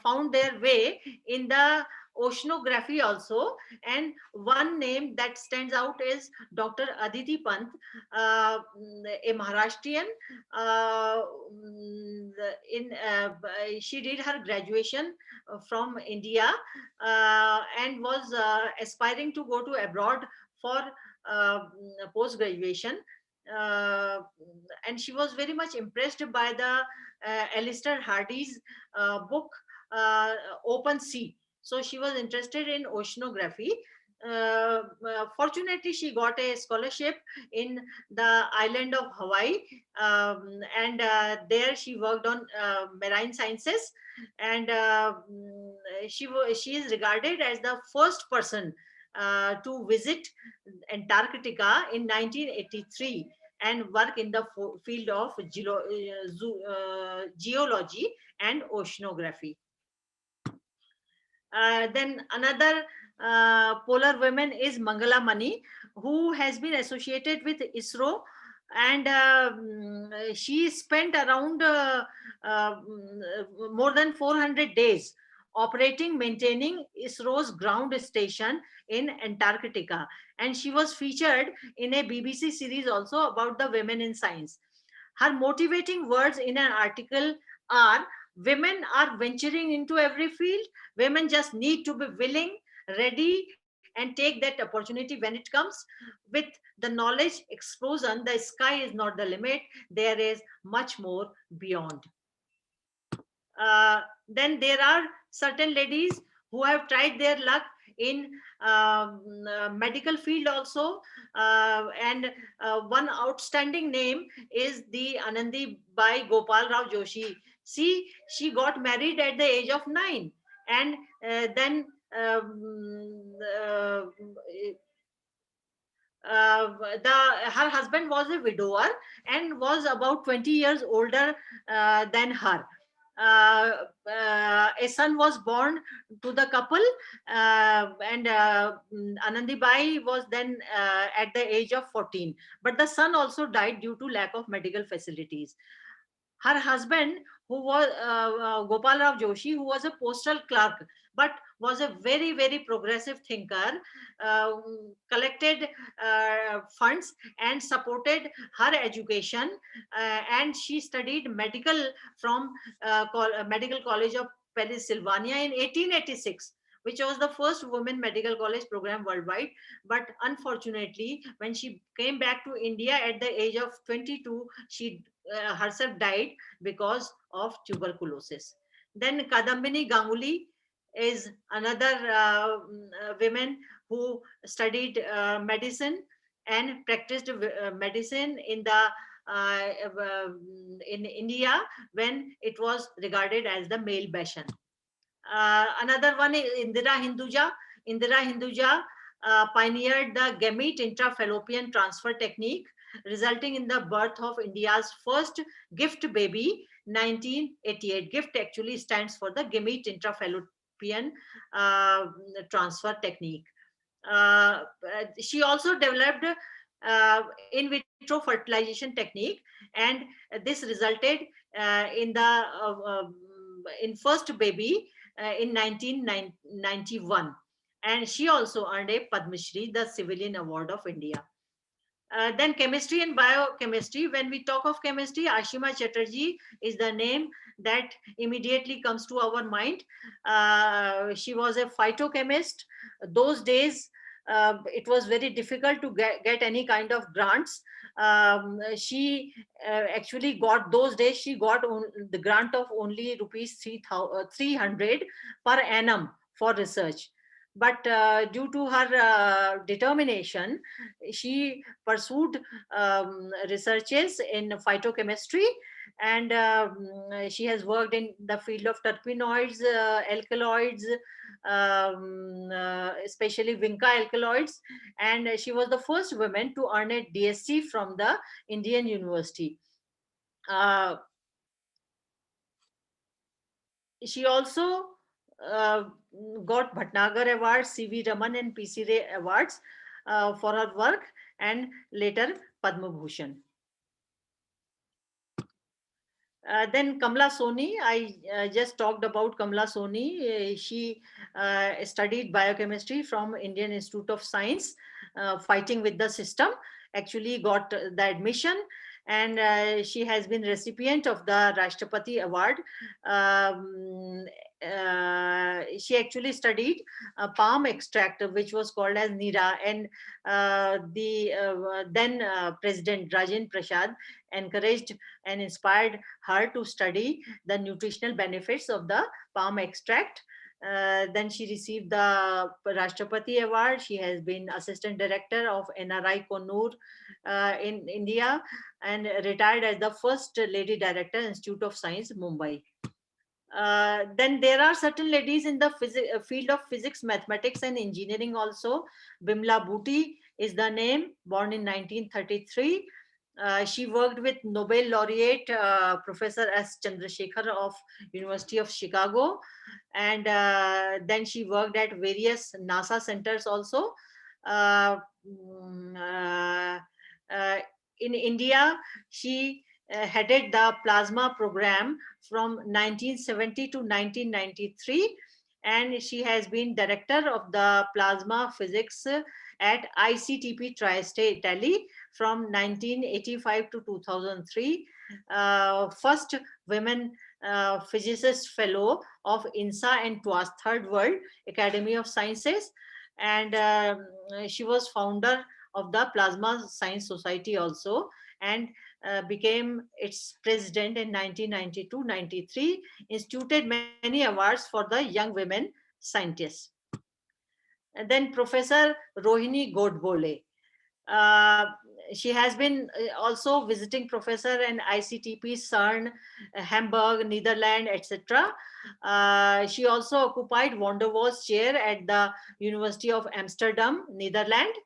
found their way in the oceanography also, and one name that stands out is Dr. Aditi Pant, a Maharashtrian. She did her graduation from India and was aspiring to go to abroad for post graduation. And she was very much impressed by the Alistair Hardy's book Open Sea. So she was interested in oceanography. Fortunately, she got a scholarship in the island of Hawaii, and there she worked on marine sciences, and she is regarded as the first person to visit Antarctica in 1983 and work in the field of geology and oceanography. Then another polar woman is Mangala Mani, who has been associated with ISRO, and she spent around more than 400 days operating, maintaining ISRO's ground station in Antarctica. And she was featured in a BBC series also about the women in science. Her motivating words in an article are, women are venturing into every field. Women just need to be willing, ready, and take that opportunity when it comes. With the knowledge explosion, the sky is not the limit. There is much more beyond. Then there are certain ladies who have tried their luck in medical field also, and one outstanding name is the Anandi Bai Gopal Rao Joshi. See, she got married at the age of 9, and then her husband was a widower and was about 20 years older than her. A son was born to the couple, and Anandibai was then at the age of 14. But the son also died due to lack of medical facilities. Her husband, who was Gopal Rao Joshi, who was a postal clerk, but was a very, very progressive thinker, collected funds and supported her education, and she studied medical from Medical College of Pennsylvania in 1886, which was the first women medical college program worldwide. But unfortunately, when she came back to India at the age of 22, she herself died because of tuberculosis. Then Kadambini Ganguly is another woman who studied medicine and practiced medicine in India when it was regarded as the male bashan. Another one is Indira Hinduja. Indira Hinduja pioneered the gamete intrafallopian transfer technique, resulting in the birth of India's first gift baby, 1988. GIFT actually stands for the gamete intrafallopian transfer technique. She also developed in vitro fertilization technique, and this resulted in the in first baby in 1991, and she also earned a Padma Shri, the Civilian Award of India. Then chemistry and biochemistry. When we talk of chemistry, Ashima Chatterjee is the name that immediately comes to our mind. She was a phytochemist. Those days, it was very difficult to get any kind of grants. She actually got, those days, she got the grant of only rupees 300 per annum for research. But due to her determination, she pursued researches in phytochemistry, and she has worked in the field of terpenoids, alkaloids, especially vinca alkaloids, and she was the first woman to earn a DSc from the Indian University. She also got Bhatnagar Award, C.V. Raman and P.C. Ray awards for her work, and later Padma Bhushan. Then Kamla Soni, I just talked about Kamla Soni. She studied biochemistry from Indian Institute of Science, fighting with the system, actually got the admission, and she has been recipient of the Rashtrapati Award. She actually studied palm extract, which was called as Nira, and the then President Rajendra Prasad encouraged and inspired her to study the nutritional benefits of the palm extract. Then she received the Rashtrapati Award. She has been Assistant Director of NRI Kannur in India, and retired as the First Lady Director, Institute of Science, Mumbai. Then there are certain ladies in the field of physics, mathematics and engineering also. Bimla Bhuti is the name, born in 1933. She worked with Nobel laureate Professor S. Chandrasekhar of University of Chicago, and then she worked at various NASA centers also. In India, she headed the plasma program from 1970 to 1993, and she has been director of the plasma physics at ICTP Tri-State Italy from 1985 to 2003. First women physicist fellow of INSA and TWAS, Third World Academy of Sciences, and she was founder of the Plasma Science Society also, and became its president in 1992-93, instituted many awards for the young women scientists. And then Professor Rohini Godbole. She has been also visiting professor in ICTP, CERN, Hamburg, Netherlands, etc. She also occupied van der Waals chair at the University of Amsterdam, Netherlands.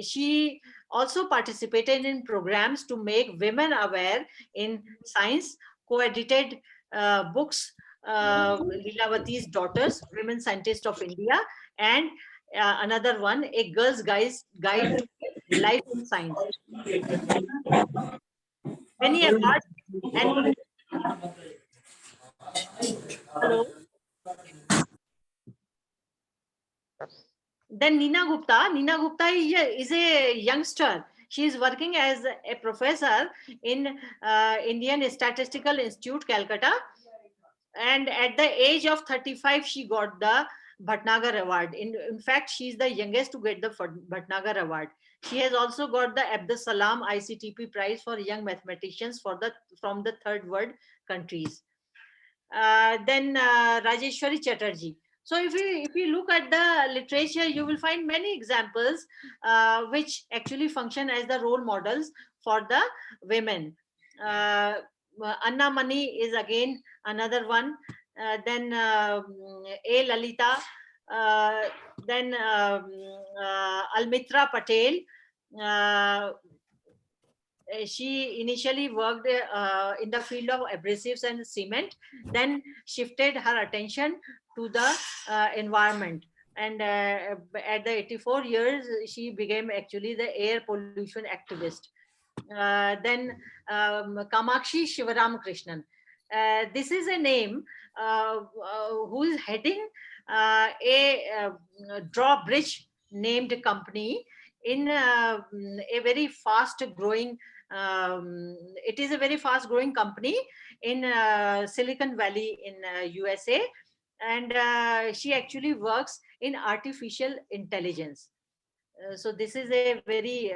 She also participated in programs to make women aware in science, co-edited books, Lilavati's Daughters, Women Scientists of India, and another one, A Girl's Guide to Life in Science. Many awards and hello. Then Nina Gupta is a youngster. She is working as a professor in Indian Statistical Institute, Calcutta. And at the age of 35, she got the Bhatnagar Award. In fact, she is the youngest to get the Bhatnagar Award. She has also got the Abdus Salam ICTP Prize for Young Mathematicians from the Third World countries. Then Rajeshwari Chatterjee. So if you look at the literature, you will find many examples which actually function as the role models for the women. Anna Mani is again another one. Then A. Lalita. Then Almitra Patel. She initially worked in the field of abrasives and cement, then shifted her attention to the environment. And at the 84 years, she became actually the air pollution activist. Then Kamakshi Shivaram Krishnan. This is a name who is heading a drawbridge named company in a very fast growing, it is a very fast growing company in Silicon Valley in USA. And she actually works in artificial intelligence. So this is a very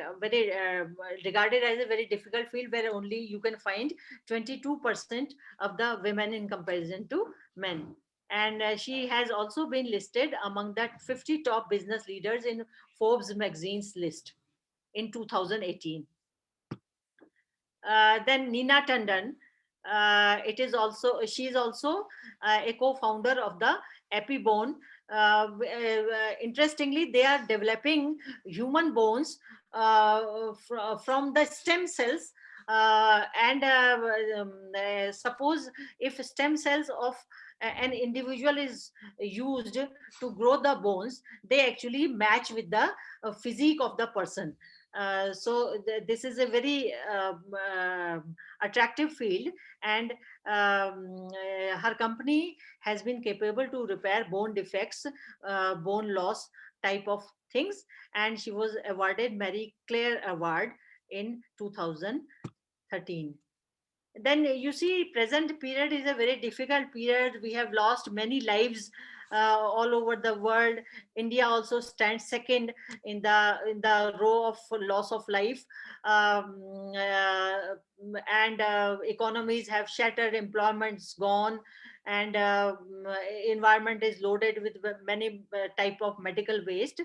regarded as a very difficult field, where only you can find 22% of the women in comparison to men. And she has also been listed among the 50 top business leaders in Forbes magazine's list in 2018. Then Nina Tandon, she is also a co-founder of the Epibone. Interestingly, they are developing human bones from the stem cells. Suppose if stem cells of an individual is used to grow the bones, they actually match with the physique of the person. This is a very attractive field. And her company has been capable to repair bone defects, bone loss type of things, and she was awarded Marie Claire Award in 2013. Then you see, present period is a very difficult period. We have lost many lives all over the world. India also stands second in the row of loss of life. And economies have shattered, employment's gone, and environment is loaded with many type of medical waste.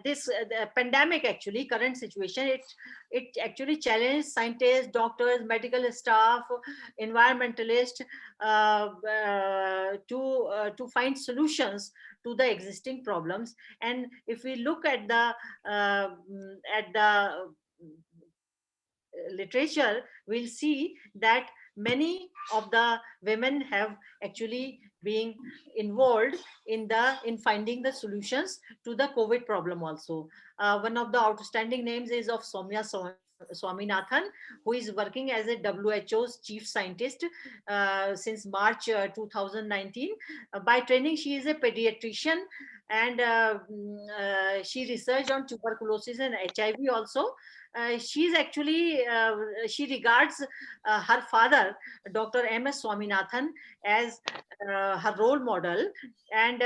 This the pandemic, actually current situation, it actually challenged scientists, doctors, medical staff, environmentalists to find solutions to the existing problems. And if we look at the literature, we'll see that many of the women have actually been involved in finding the solutions to the COVID problem also. One of the outstanding names is of Soumya Swaminathan, who is working as a WHO's chief scientist since March 2019. By training, she is a pediatrician, and she researched on tuberculosis and HIV also. She's actually, she regards her father, Dr. M.S. Swaminathan, as her role model. And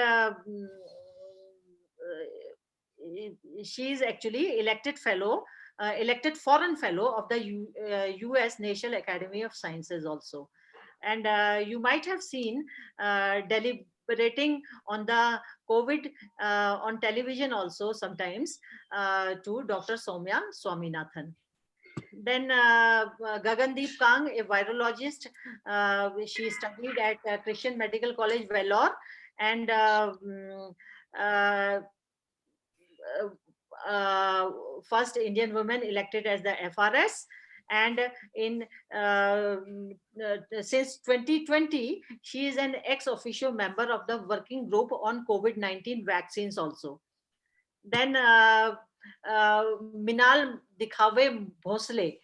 she is actually elected foreign fellow of the US National Academy of Sciences also. And you might have seen deliberating on the COVID on television also sometimes to Dr. Soumya Swaminathan. Then Gagandeep Kang, a virologist, she studied at Christian Medical College, Vellore, and first Indian woman elected as the FRS. And in since 2020, she is an ex officio member of the working group on COVID-19 vaccines also. Then Minal Dikhave Bhosle,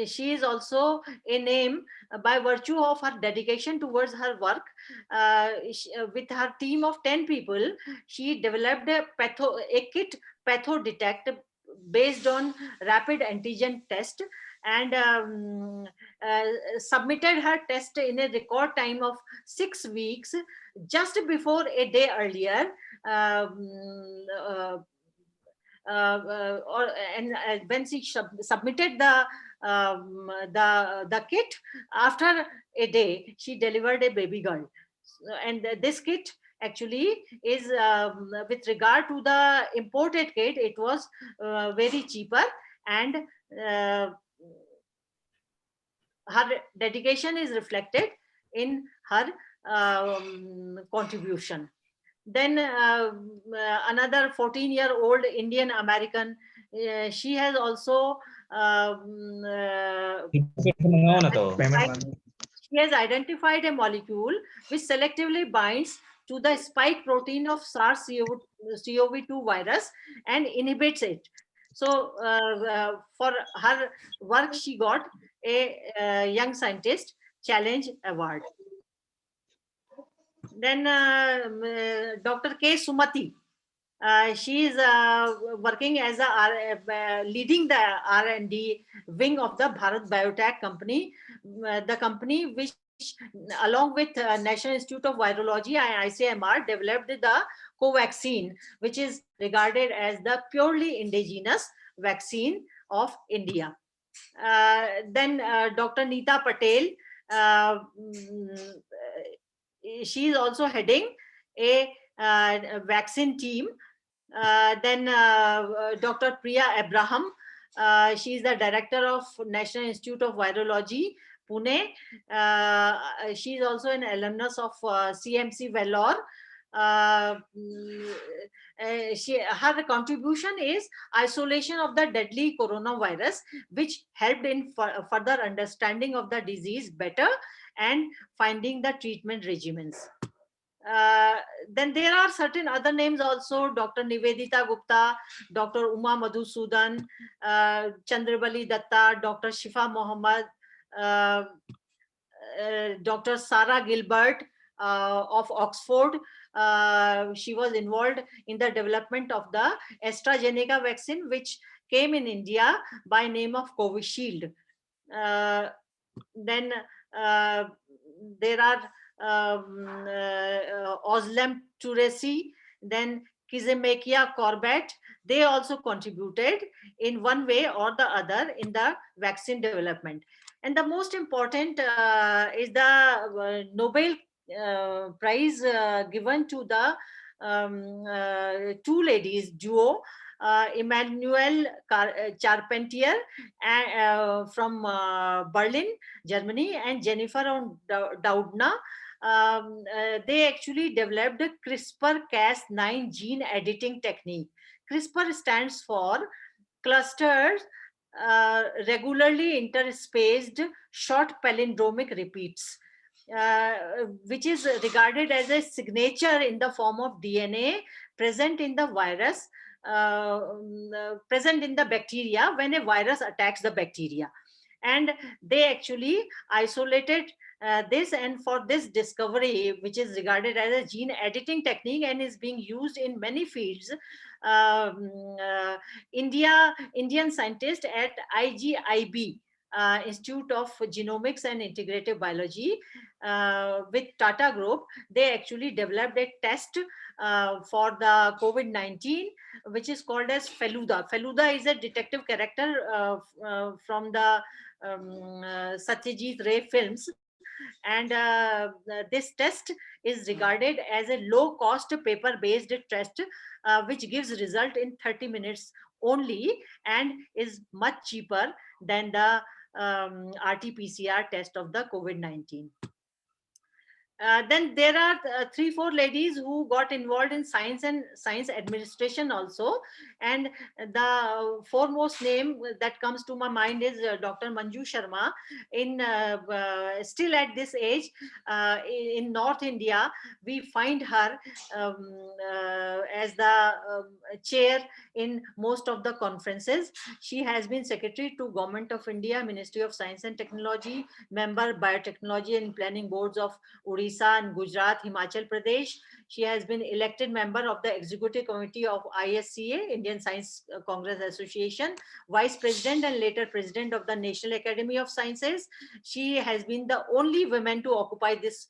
she is also a name by virtue of her dedication towards her work. With her team of 10 people, she developed a kit PathoDetect based on rapid antigen test, and submitted her test in a record time of 6 weeks, just before a day earlier. When she submitted the kit, after a day, she delivered a baby girl. And this kit actually is, with regard to the imported kit, it was very cheaper, and her dedication is reflected in her contribution. Then another 14-year-old Indian American, she has also she has identified a molecule which selectively binds to the spike protein of SARS-CoV-2 virus and inhibits it. So for her work, she got a Young Scientist Challenge Award. Then Dr. K. Sumati. She is working as leading the R&D wing of the Bharat Biotech company, the company which, along with National Institute of Virology and ICMR, developed the Covaxin, which is regarded as the purely indigenous vaccine of India. Then Dr. Neeta Patel, she is also heading a vaccine team. Then Dr. Priya Abraham, she is the director of National Institute of Virology, Pune. She is also an alumnus of CMC Vellore. Her contribution is isolation of the deadly coronavirus, which helped in further understanding of the disease better and finding the treatment regimens. Then there are certain other names also: Dr. Nivedita Gupta, Dr. Uma Madhusudan, Chandrabali Datta, Dr. Shifa Mohammed, Dr. Sarah Gilbert of Oxford. She was involved in the development of the AstraZeneca vaccine, which came in India by name of Covishield. Then there are Özlem Türeci, then Kizmekia Corbett. They also contributed in one way or the other in the vaccine development. And the most important is the Nobel Prize given to the two ladies duo, Emmanuel Charpentier from Berlin, Germany, and Jennifer Doudna. They actually developed a CRISPR-Cas9 gene editing technique. CRISPR stands for clustered, regularly interspaced short palindromic repeats, which is regarded as a signature in the form of DNA present in the virus, present in the bacteria when a virus attacks the bacteria. And they actually isolated this, and for this discovery, which is regarded as a gene editing technique and is being used in many fields, Indian scientists at IGIB, Institute of Genomics and Integrative Biology, with Tata Group, they actually developed a test for the COVID-19, which is called as Feluda. Feluda is a detective character from the Satyajit Ray films. And this test is regarded as a low-cost paper-based test, which gives result in 30 minutes only and is much cheaper than the RT-PCR test of the COVID-19. Then there are 3-4 ladies who got involved in science and science administration also, and the foremost name that comes to my mind is Dr. Manju Sharma. In still at this age, in North India, we find her as the chair in most of the conferences. She has been secretary to Government of India, Ministry of Science and Technology, member Biotechnology and Planning Boards of Odisha and Gujarat, Himachal Pradesh. She has been elected member of the Executive Committee of ISCA, Indian Science Congress Association, Vice President and later President of the National Academy of Sciences. She has been the only woman to occupy this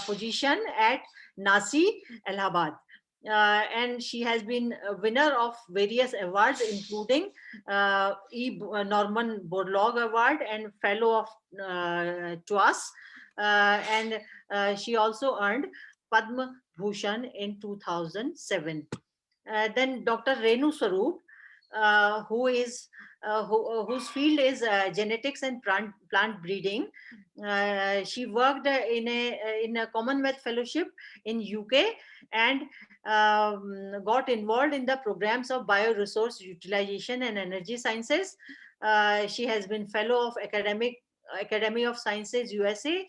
position at NASI, Allahabad. And she has been a winner of various awards, including E. Norman Borlaug Award and Fellow of TWAS. And she also earned Padma Bhushan in 2007. Then Dr. Renu Swarup, whose field is genetics and plant breeding. She worked in a Commonwealth Fellowship in UK and got involved in the programs of bioresource utilization and energy sciences. She has been fellow of Academy of Sciences USA,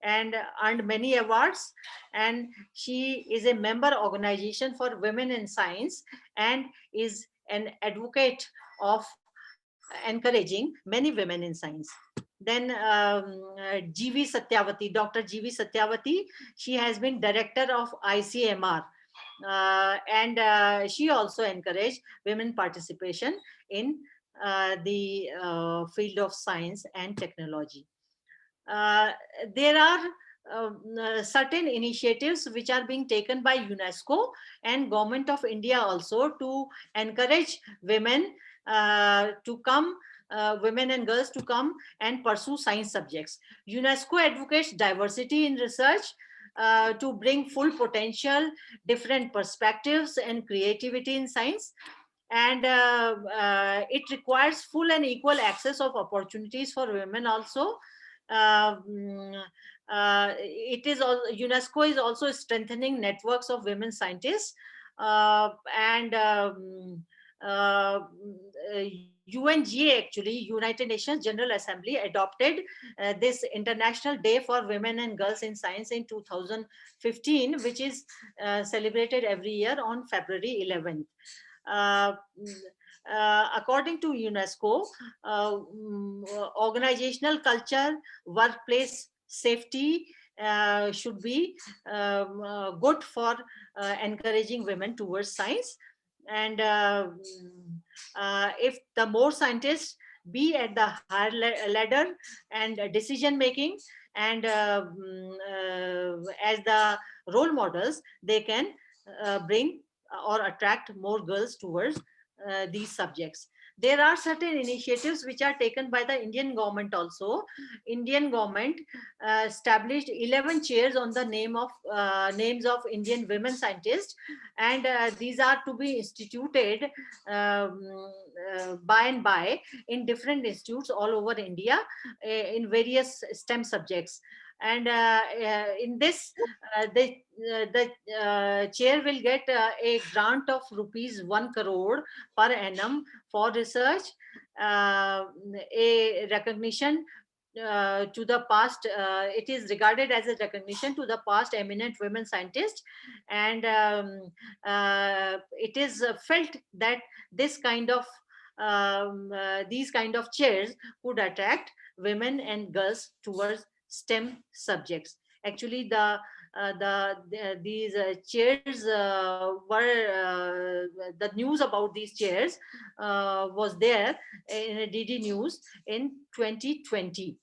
and earned many awards. And she is a member organization for women in science and is an advocate of encouraging many women in science. Then GV Satyavati, Dr. GV Satyavati, she has been director of ICMR, and she also encouraged women participation in the field of science and technology. There are certain initiatives which are being taken by UNESCO and Government of India also to encourage women to come, women and girls to come and pursue science subjects. UNESCO advocates diversity in research to bring full potential, different perspectives and creativity in science. And it requires full and equal access of opportunities for women also. um, it is all, UNESCO is also strengthening networks of women scientists, and UNGA, actually United Nations General Assembly, adopted this International Day for Women and Girls in Science in 2015, which is celebrated every year on February 11th. Uh, According to UNESCO, organizational culture, workplace safety should be good for encouraging women towards science. And if the more scientists be at the higher ladder and decision making, and as the role models, they can bring or attract more girls towards these subjects. There are certain initiatives which are taken by the Indian government also. Indian government established 11 chairs on the names of Indian women scientists, and these are to be instituted by and by in different institutes all over India in various STEM subjects. And in this, the chair will get a grant of rupees 1 crore per annum for research, a recognition to the past. It is regarded as a recognition to the past eminent women scientists. And it is felt that this kind of these kind of chairs could attract women and girls towards STEM subjects. Actually, these chairs were the news about these chairs was there in a DD News in 2020.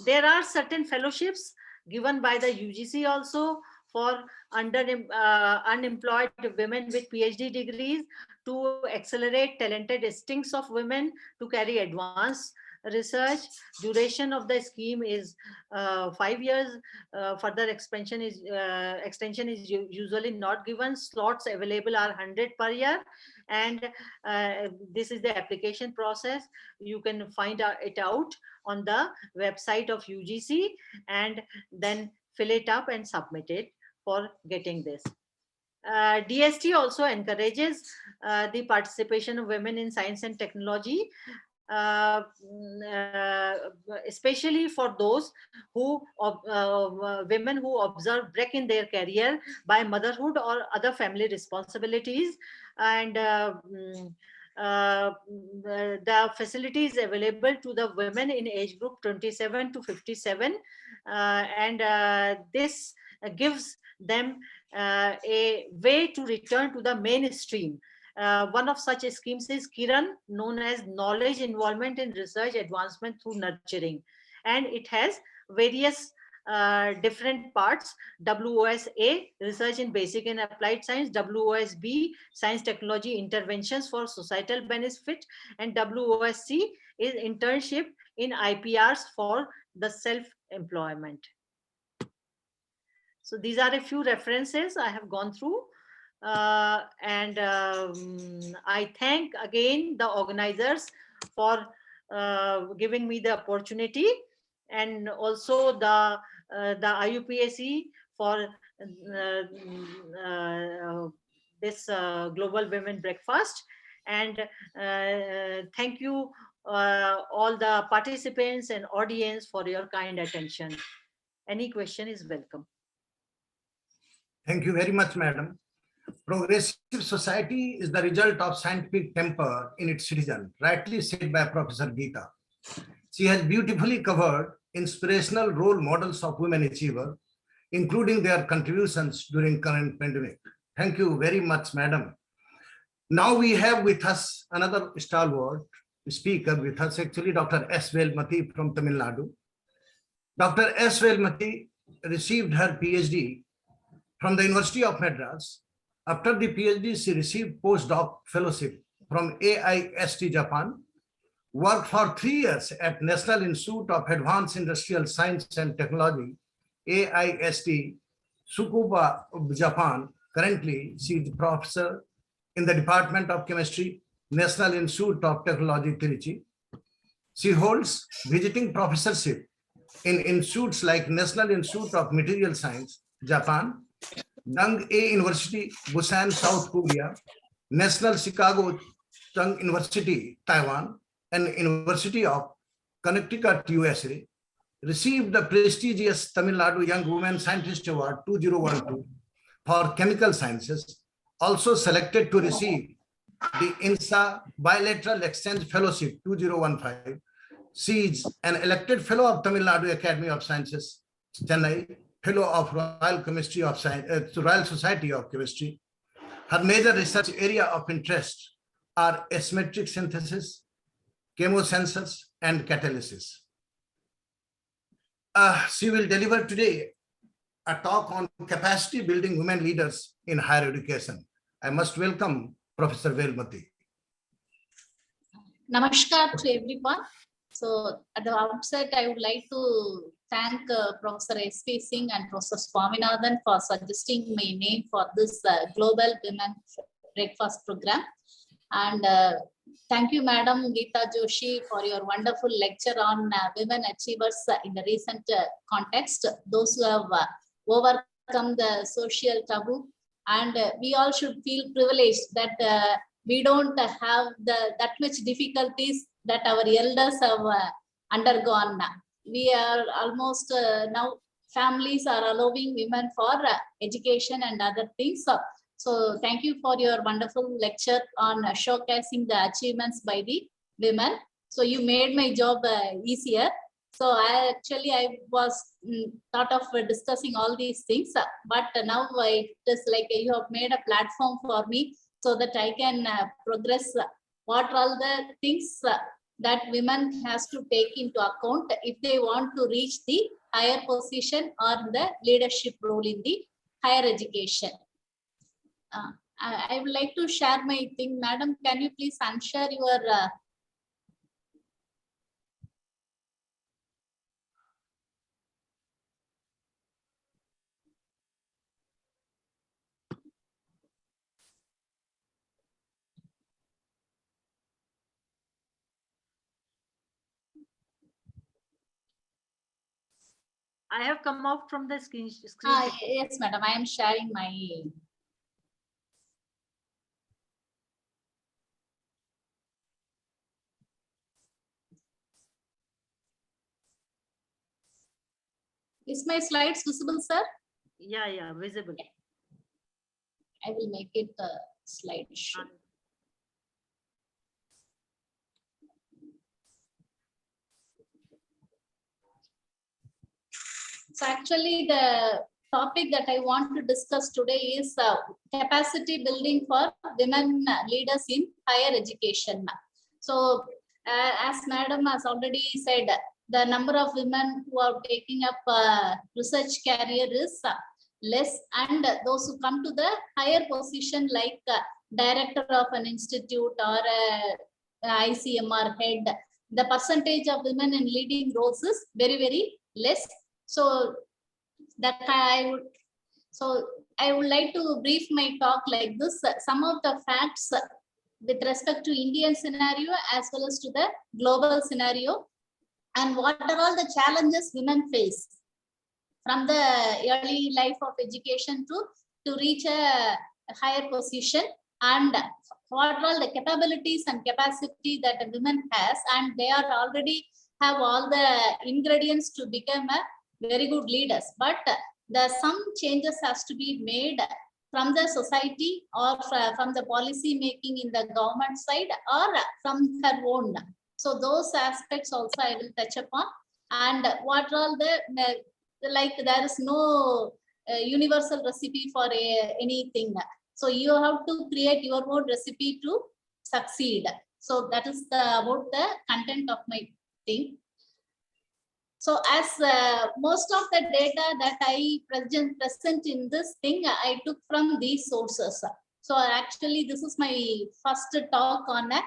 There are certain fellowships given by the UGC also for unemployed women with PhD degrees to accelerate talented instincts of women to carry advanced research. Duration of the scheme is 5 years. Further extension is usually not given. Slots available are 100 per year, and this is the application process. You can find it out on the website of UGC, and then fill it up and submit it for getting this. DST also encourages the participation of women in science and technology, especially for those who women who observe break in their career by motherhood or other family responsibilities. And the facilities available to the women in age group 27 to 57, and this gives them a way to return to the mainstream. One of such schemes is Kiran, known as Knowledge Involvement in Research Advancement Through Nurturing, and it has various different parts: WOSA, Research in Basic and Applied Science; WOSB, Science Technology Interventions for Societal Benefit; and WOSC is Internship in IPRs for the self-employment. So these are a few references I have gone through. And I thank again the organizers for giving me the opportunity, and also the IUPAC for this Global Women Breakfast. And thank you all the participants and audience for your kind attention. Any question is welcome. Thank you very much, madam. Progressive society is the result of scientific temper in its citizen, rightly said by Professor Geeta. She has beautifully covered inspirational role models of women achievers, including their contributions during current pandemic. Thank you very much, madam. Now we have with us another stalwart speaker with us, actually Dr. S. Velmati from Tamil Nadu. Dr. S. Velmati received her PhD from the University of Madras. After the PhD, she received postdoc fellowship from AIST Japan, worked for 3 years at National Institute of Advanced Industrial Science and Technology, AIST, Tsukuba, Japan. Currently, she is professor in the Department of Chemistry, National Institute of Technology, Trichy. She holds visiting professorship in institutes like National Institute of Material Science, Japan, Dong-A University, Busan, South Korea, National Chicago Chung University, Taiwan, and University of Connecticut, USA. Received the prestigious Tamil Nadu Young Women Scientist Award 2012 for Chemical Sciences. Also selected to receive the INSA Bilateral Exchange Fellowship 2015. She is an elected fellow of Tamil Nadu Academy of Sciences, Chennai, fellow of Royal Chemistry of Science, Royal Society of Chemistry. Her major research area of interest are asymmetric synthesis, chemosensors, and catalysis. She will deliver today a talk on capacity building women leaders in higher education. I must welcome Professor Velmati. Namaskar to everyone. So at the outset, I would like to thank Professor S.P. Singh and Professor Swaminathan for suggesting my name for this Global Women Breakfast Program. And thank you, Madam Geeta Joshi, for your wonderful lecture on women achievers in the recent context, those who have overcome the social taboo. And we all should feel privileged that we don't have that much difficulties that our elders have undergone. We are almost now families are allowing women for education and other things. So thank you for your wonderful lecture on showcasing the achievements by the women. So you made my job easier. So I was thought of discussing all these things, but now it is like you have made a platform for me so that I can progress what are all the things that women has to take into account if they want to reach the higher position or the leadership role in the higher education. I would like to share my thing. Madam, can you please unshare your I have come out from the screen. yes, madam, I am sharing my. Is my slides visible, sir? Yeah, visible. I will make it a slideshow. So actually the topic that I want to discuss today is capacity building for women leaders in higher education. So as madam has already said, the number of women who are taking up research career is less, and those who come to the higher position like director of an institute or ICMR head, the percentage of women in leading roles is very, very less. So that I would like to brief my talk like this. Some of the facts with respect to Indian scenario as well as to the global scenario, and what are all the challenges women face from the early life of education to reach a higher position, and what all the capabilities and capacity that a woman has, and they are already have all the ingredients to become a very good leaders. But some changes has to be made from the society or from the policy making in the government side or from her own. So those aspects also I will touch upon. And what all the, like there is no universal recipe for anything. So you have to create your own recipe to succeed. So that is about the content of my thing. So as most of the data that I present in this thing, I took from these sources. So actually this is my first talk on a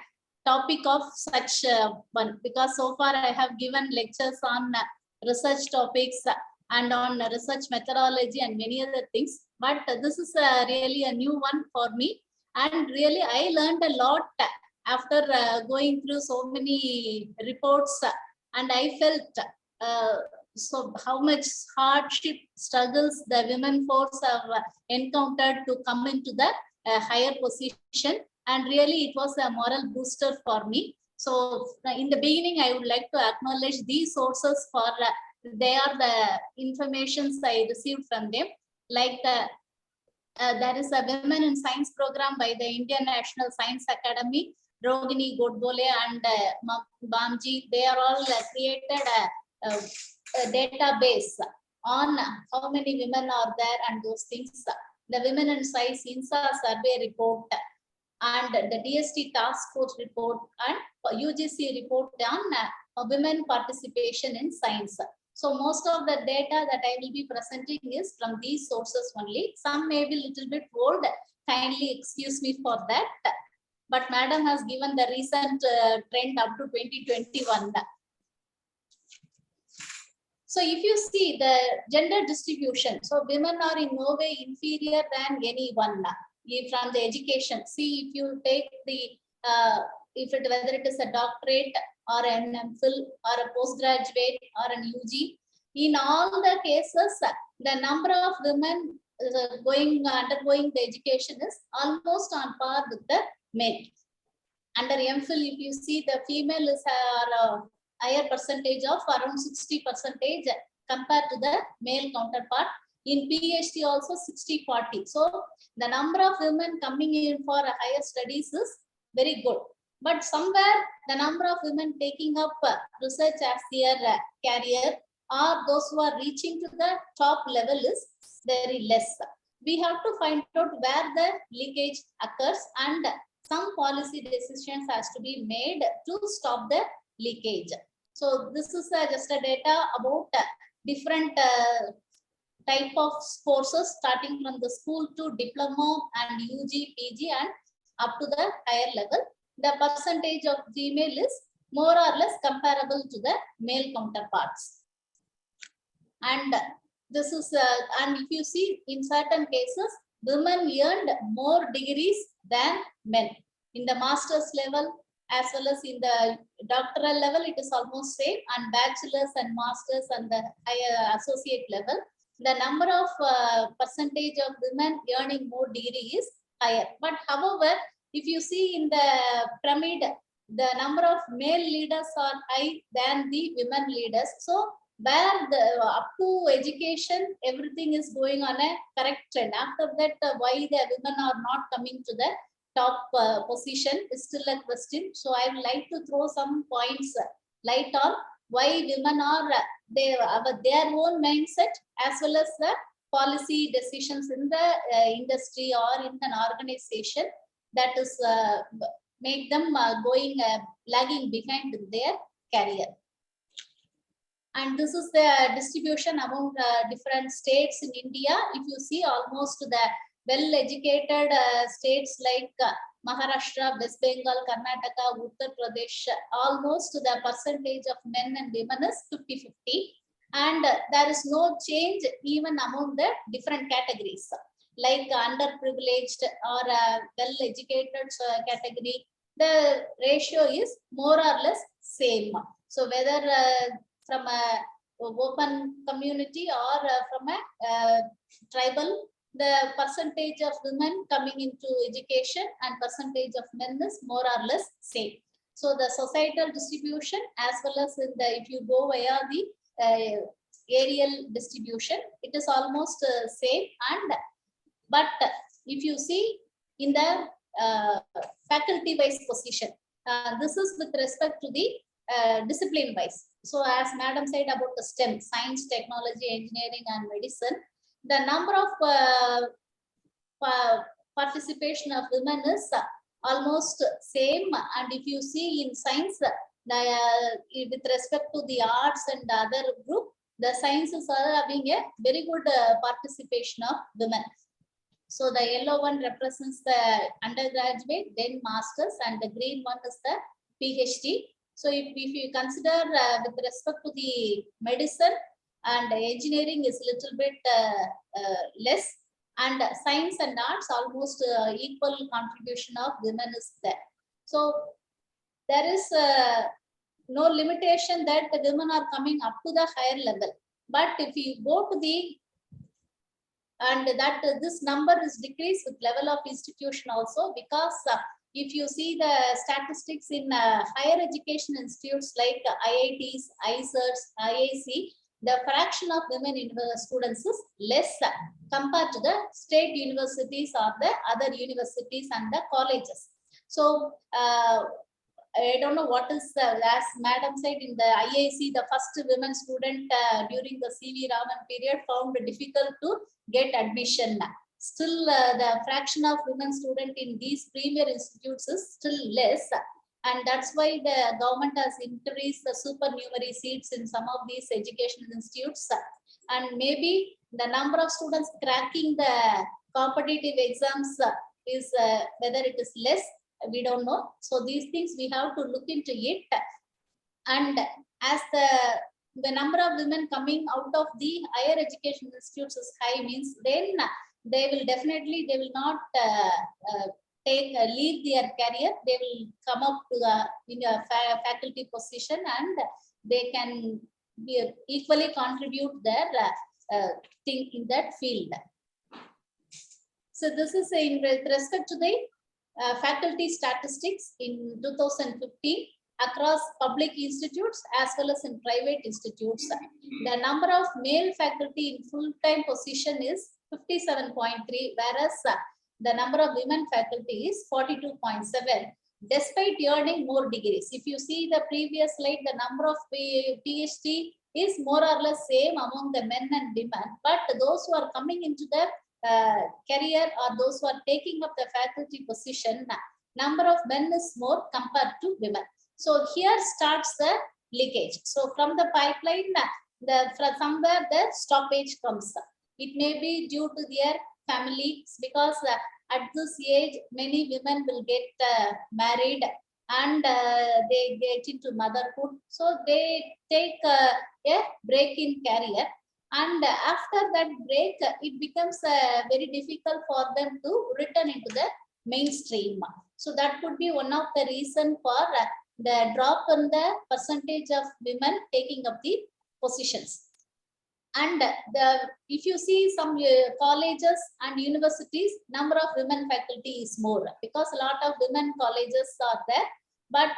topic of such one, because so far I have given lectures on research topics and on research methodology and many other things. But this is really a new one for me. And really I learned a lot after going through so many reports, and I felt so how much hardship struggles the women force have encountered to come into the higher position, and really it was a moral booster for me. So in the beginning I would like to acknowledge these sources for they are the informations I received from them. Like there is a Women in Science program by the Indian National Science Academy, Rohini Godbole and Bamji. They are all created a database on how many women are there and those things. The Women in Science INSA survey report and the DST task force report and UGC report on women participation in science. So most of the data that I will be presenting is from these sources only. Some may be a little bit old, kindly excuse me for that. But madam has given the recent trend up to 2021. So if you see the gender distribution, so women are in no way inferior than anyone from the education. See, if you take the, whether it is a doctorate or an MPhil or a postgraduate or an UG, in all the cases, the number of women undergoing the education is almost on par with the men. Under MPhil, if you see, the female is a higher percentage of around 60% compared to the male counterpart. In PhD also 60-40. So the number of women coming in for a higher studies is very good. But somewhere the number of women taking up research as their career or those who are reaching to the top level is very less. We have to find out where the leakage occurs, and some policy decisions has to be made to stop the leakage. So this is just a data about different type of courses starting from the school to diploma and UG, PG and up to the higher level. The percentage of female is more or less comparable to the male counterparts. And this is, and if you see in certain cases, women earned more degrees than men. In the master's level, as well as in the doctoral level, it is almost same, and bachelor's and master's and the higher associate level, the number of percentage of women earning more degree is higher. But however, if you see in the pyramid, the number of male leaders are high than the women leaders. So where the up to education, everything is going on a correct trend. After that, why the women are not coming to the top position is still a question. So I would like to throw some points light on why women are their own mindset as well as the policy decisions in the industry or in an organization that is make them going lagging behind their career. And this is the distribution among different states in India. If you see, almost the well-educated states like Maharashtra, West Bengal, Karnataka, Uttar Pradesh, almost the percentage of men and women is 50-50. And there is no change even among the different categories, like underprivileged or well-educated category. The ratio is more or less same. So whether from a open community or from a tribal the percentage of women coming into education and percentage of men is more or less same. So the societal distribution as well as in the, if you go via the aerial distribution, it is almost same. And but if you see in the faculty wise position, this is with respect to the discipline wise. So as madam said about the STEM, science, technology, engineering and medicine, the number of participation of women is almost same. And if you see in science, with respect to the arts and the other group, the sciences are having a very good participation of women. So the yellow one represents the undergraduate, then masters, and the green one is the PhD. So if you consider with respect to the medicine and engineering is little bit less, and science and arts almost equal contribution of women is there. So there is no limitation that the women are coming up to the higher level. But if you go to the, and that this number is decreased with level of institution also, because if you see the statistics in higher education institutes like IITs, ISERs, IIC, the fraction of women in students is less compared to the state universities or the other universities and the colleges. So I don't know what is, as madam said, in the IIC, the first women student during the CV Raman period found it difficult to get admission. Still, the fraction of women student in these premier institutes is still less. And that's why the government has increased the supernumerary seats in some of these educational institutes. And maybe the number of students cracking the competitive exams is whether it is less, we don't know. So these things we have to look into it. And as the number of women coming out of the higher education institutes is high, means then they will definitely, they will not leave their career. They will come up to in a faculty position, and they can equally contribute their thing in that field. So this is in respect to the faculty statistics in 2015 across public institutes as well as in private institutes. The number of male faculty in full-time position is 57.3, whereas the number of women faculty is 42.7, despite earning more degrees. If you see the previous slide, the number of PhD is more or less same among the men and women, but those who are coming into the career or those who are taking up the faculty position, number of men is more compared to women. So here starts the leakage. So from the pipeline, from somewhere the stoppage comes. It may be due to their families, because at this age many women will get married and they get into motherhood. So they take a break in career. And after that break, it becomes very difficult for them to return into the mainstream. So that could be one of the reasons for the drop in the percentage of women taking up the positions. And if you see some colleges and universities, number of women faculty is more, because a lot of women colleges are there. But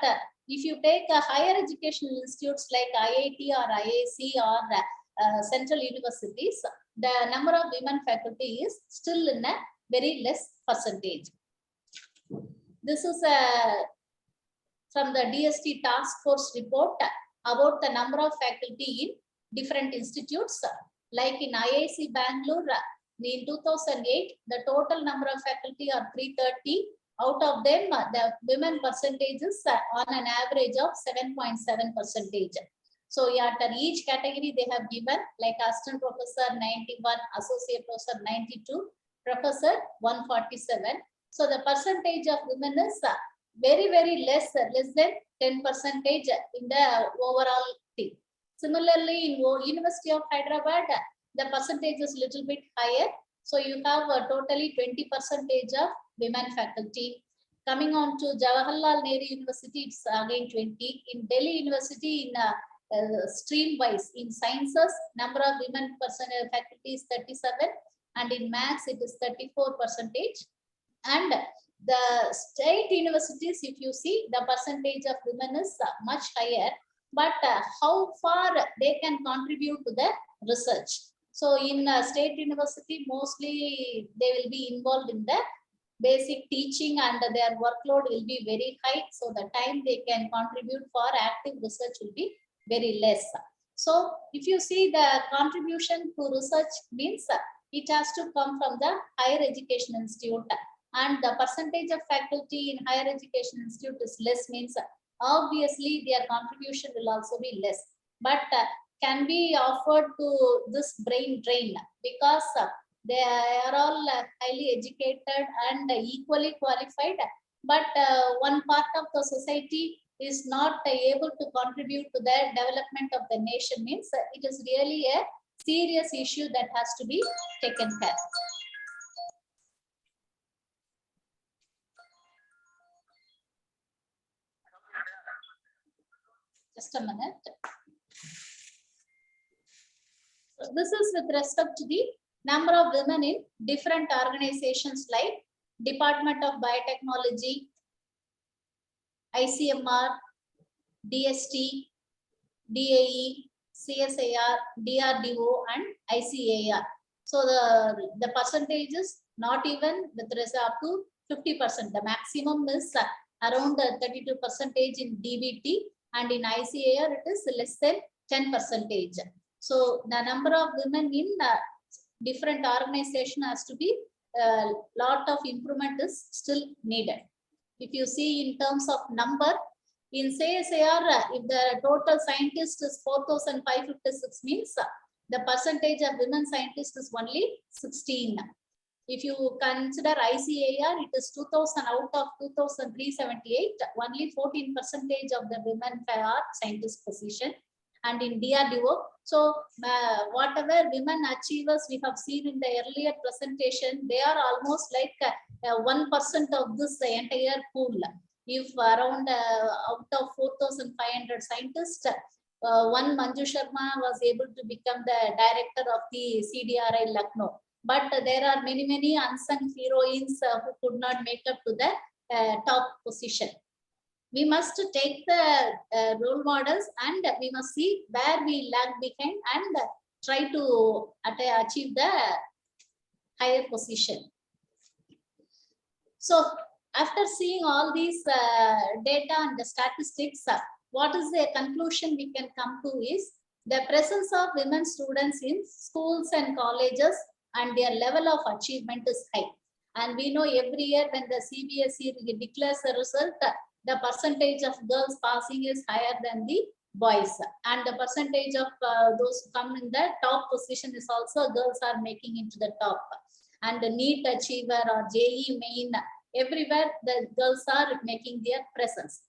if you take a higher educational institutes like IIT or IIC or central universities, the number of women faculty is still in a very less percentage. This is from the DST task force report about the number of faculty in different institutes. Like in IIC Bangalore, in 2008, the total number of faculty are 330. Out of them, the women percentage is on an average of 7.7%. So after each category they have given, like assistant professor 91, associate professor 92, professor 147. So the percentage of women is very, very less than 10% in the overall thing. Similarly, in University of Hyderabad, the percentage is little bit higher. So you have a totally 20% of women faculty. Coming on to Jawaharlal Nehru University, it's again 20. In Delhi University, in stream wise, in sciences, number of women faculty is 37. and in maths it is 34%. And the state universities, if you see, the percentage of women is much higher, but how far they can contribute to the research. So in state university, mostly they will be involved in the basic teaching and their workload will be very high. So the time they can contribute for active research will be very less. So if you see the contribution to research means it has to come from the higher education institute, and the percentage of faculty in higher education institute is less means obviously their contribution will also be less, but can be offered to this brain drain because they are all highly educated and equally qualified, but one part of the society is not able to contribute to the development of the nation means it is really a serious issue that has to be taken care of. Just a minute. So this is with respect to the number of women in different organizations like Department of Biotechnology, ICMR, DST, DAE, CSIR, DRDO, and ICAR. So the percentage is not even with respect up to 50%. The maximum is around 32% in DBT, and in ICAR it is less than 10%. So the number of women in different organization has to be lot of improvement is still needed. If you see in terms of number, in CSIR, if the total scientist is 4,556 means the percentage of women scientists is only 16. If you consider ICAR, it is 2,000 out of 2,378, only 14% of the women are scientist position. And in DRDO, so whatever women achievers we have seen in the earlier presentation, they are almost like 1% of this entire pool. If around out of 4,500 scientists, one Manju Sharma was able to become the director of the CDRI Lucknow. But there are many unsung heroines who could not make up to the top position. We must take the role models and we must see where we lag behind and try to achieve the higher position. So after seeing all these data and the statistics, what is the conclusion we can come to is the presence of women students in schools and colleges and their level of achievement is high. And we know every year when the CBSE declares a result, the percentage of girls passing is higher than the boys, and the percentage of those who come in the top position is also girls are making into the top. And the NEET achiever or JEE main, everywhere the girls are making their presence.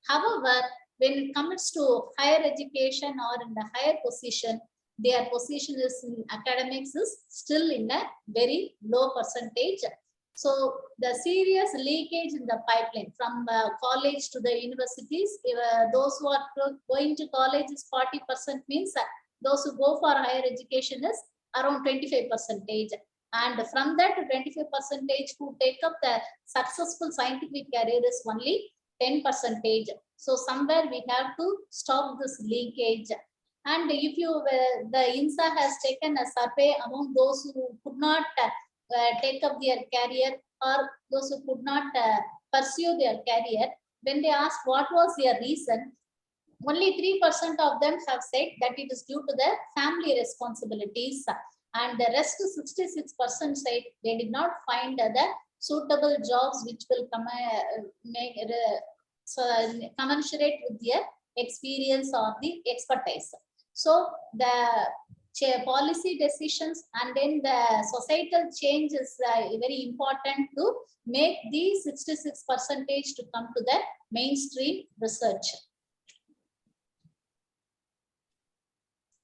However, when it comes to higher education or in the higher position, their position is in academics is still in a very low percentage. So the serious leakage in the pipeline from college to the universities, those who are going to college is 40% means those who go for higher education is around 25%. And from that 25% who take up the successful scientific career is only 10%. So somewhere we have to stop this leakage. And if you, the INSA has taken a survey among those who could not take up their career or those who could not pursue their career, when they asked what was their reason, only 3% of them have said that it is due to the family responsibilities, and the rest 66% said they did not find the suitable jobs which will commensurate with their experience or the expertise. So the policy decisions and then the societal change is very important to make these 66% to come to the mainstream research.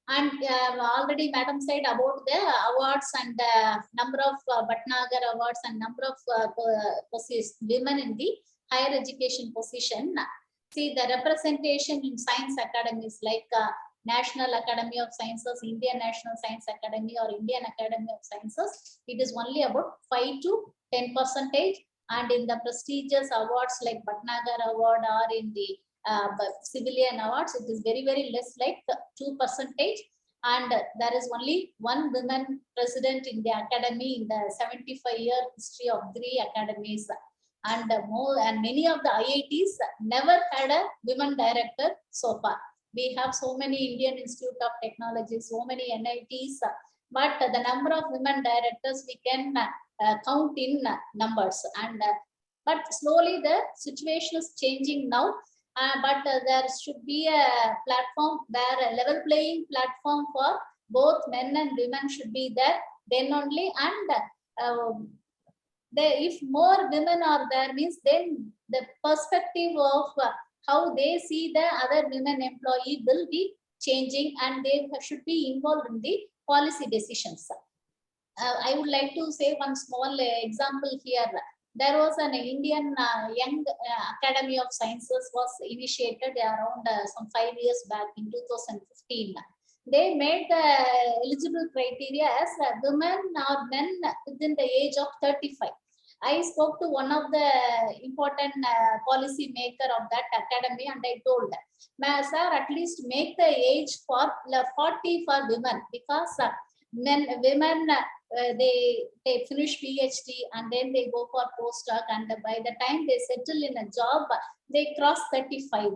And already Madam said about the awards and the number of Bhatnagar awards and number of women in the higher education position. See the representation in science academies like National Academy of Sciences, Indian National Science Academy, or Indian Academy of Sciences, it is only about 5 to 10%. And in the prestigious awards like Bhatnagar Award or in the civilian awards, it is very, very less, like 2%. And there is only one woman president in the academy in the 75-year history of 3 academies. And many of the IITs never had a women director so far. We have so many Indian Institute of Technology, so many NITs, but the number of women directors we can count in numbers. And but slowly the situation is changing now. But there should be a platform where a level playing platform for both men and women should be there. Then only, and if more women are there, means then the perspective of how they see the other women employee will be changing, and they should be involved in the policy decisions. I would like to say one small example here. There was an Indian Young Academy of Sciences was initiated around some 5 years back in 2015. They made the eligible criteria as women or men within the age of 35. I spoke to one of the important policy maker of that academy, and I told them, sir, at least make the age for 40 for women, because women they finish PhD and then they go for postdoc, and by the time they settle in a job, they cross 35.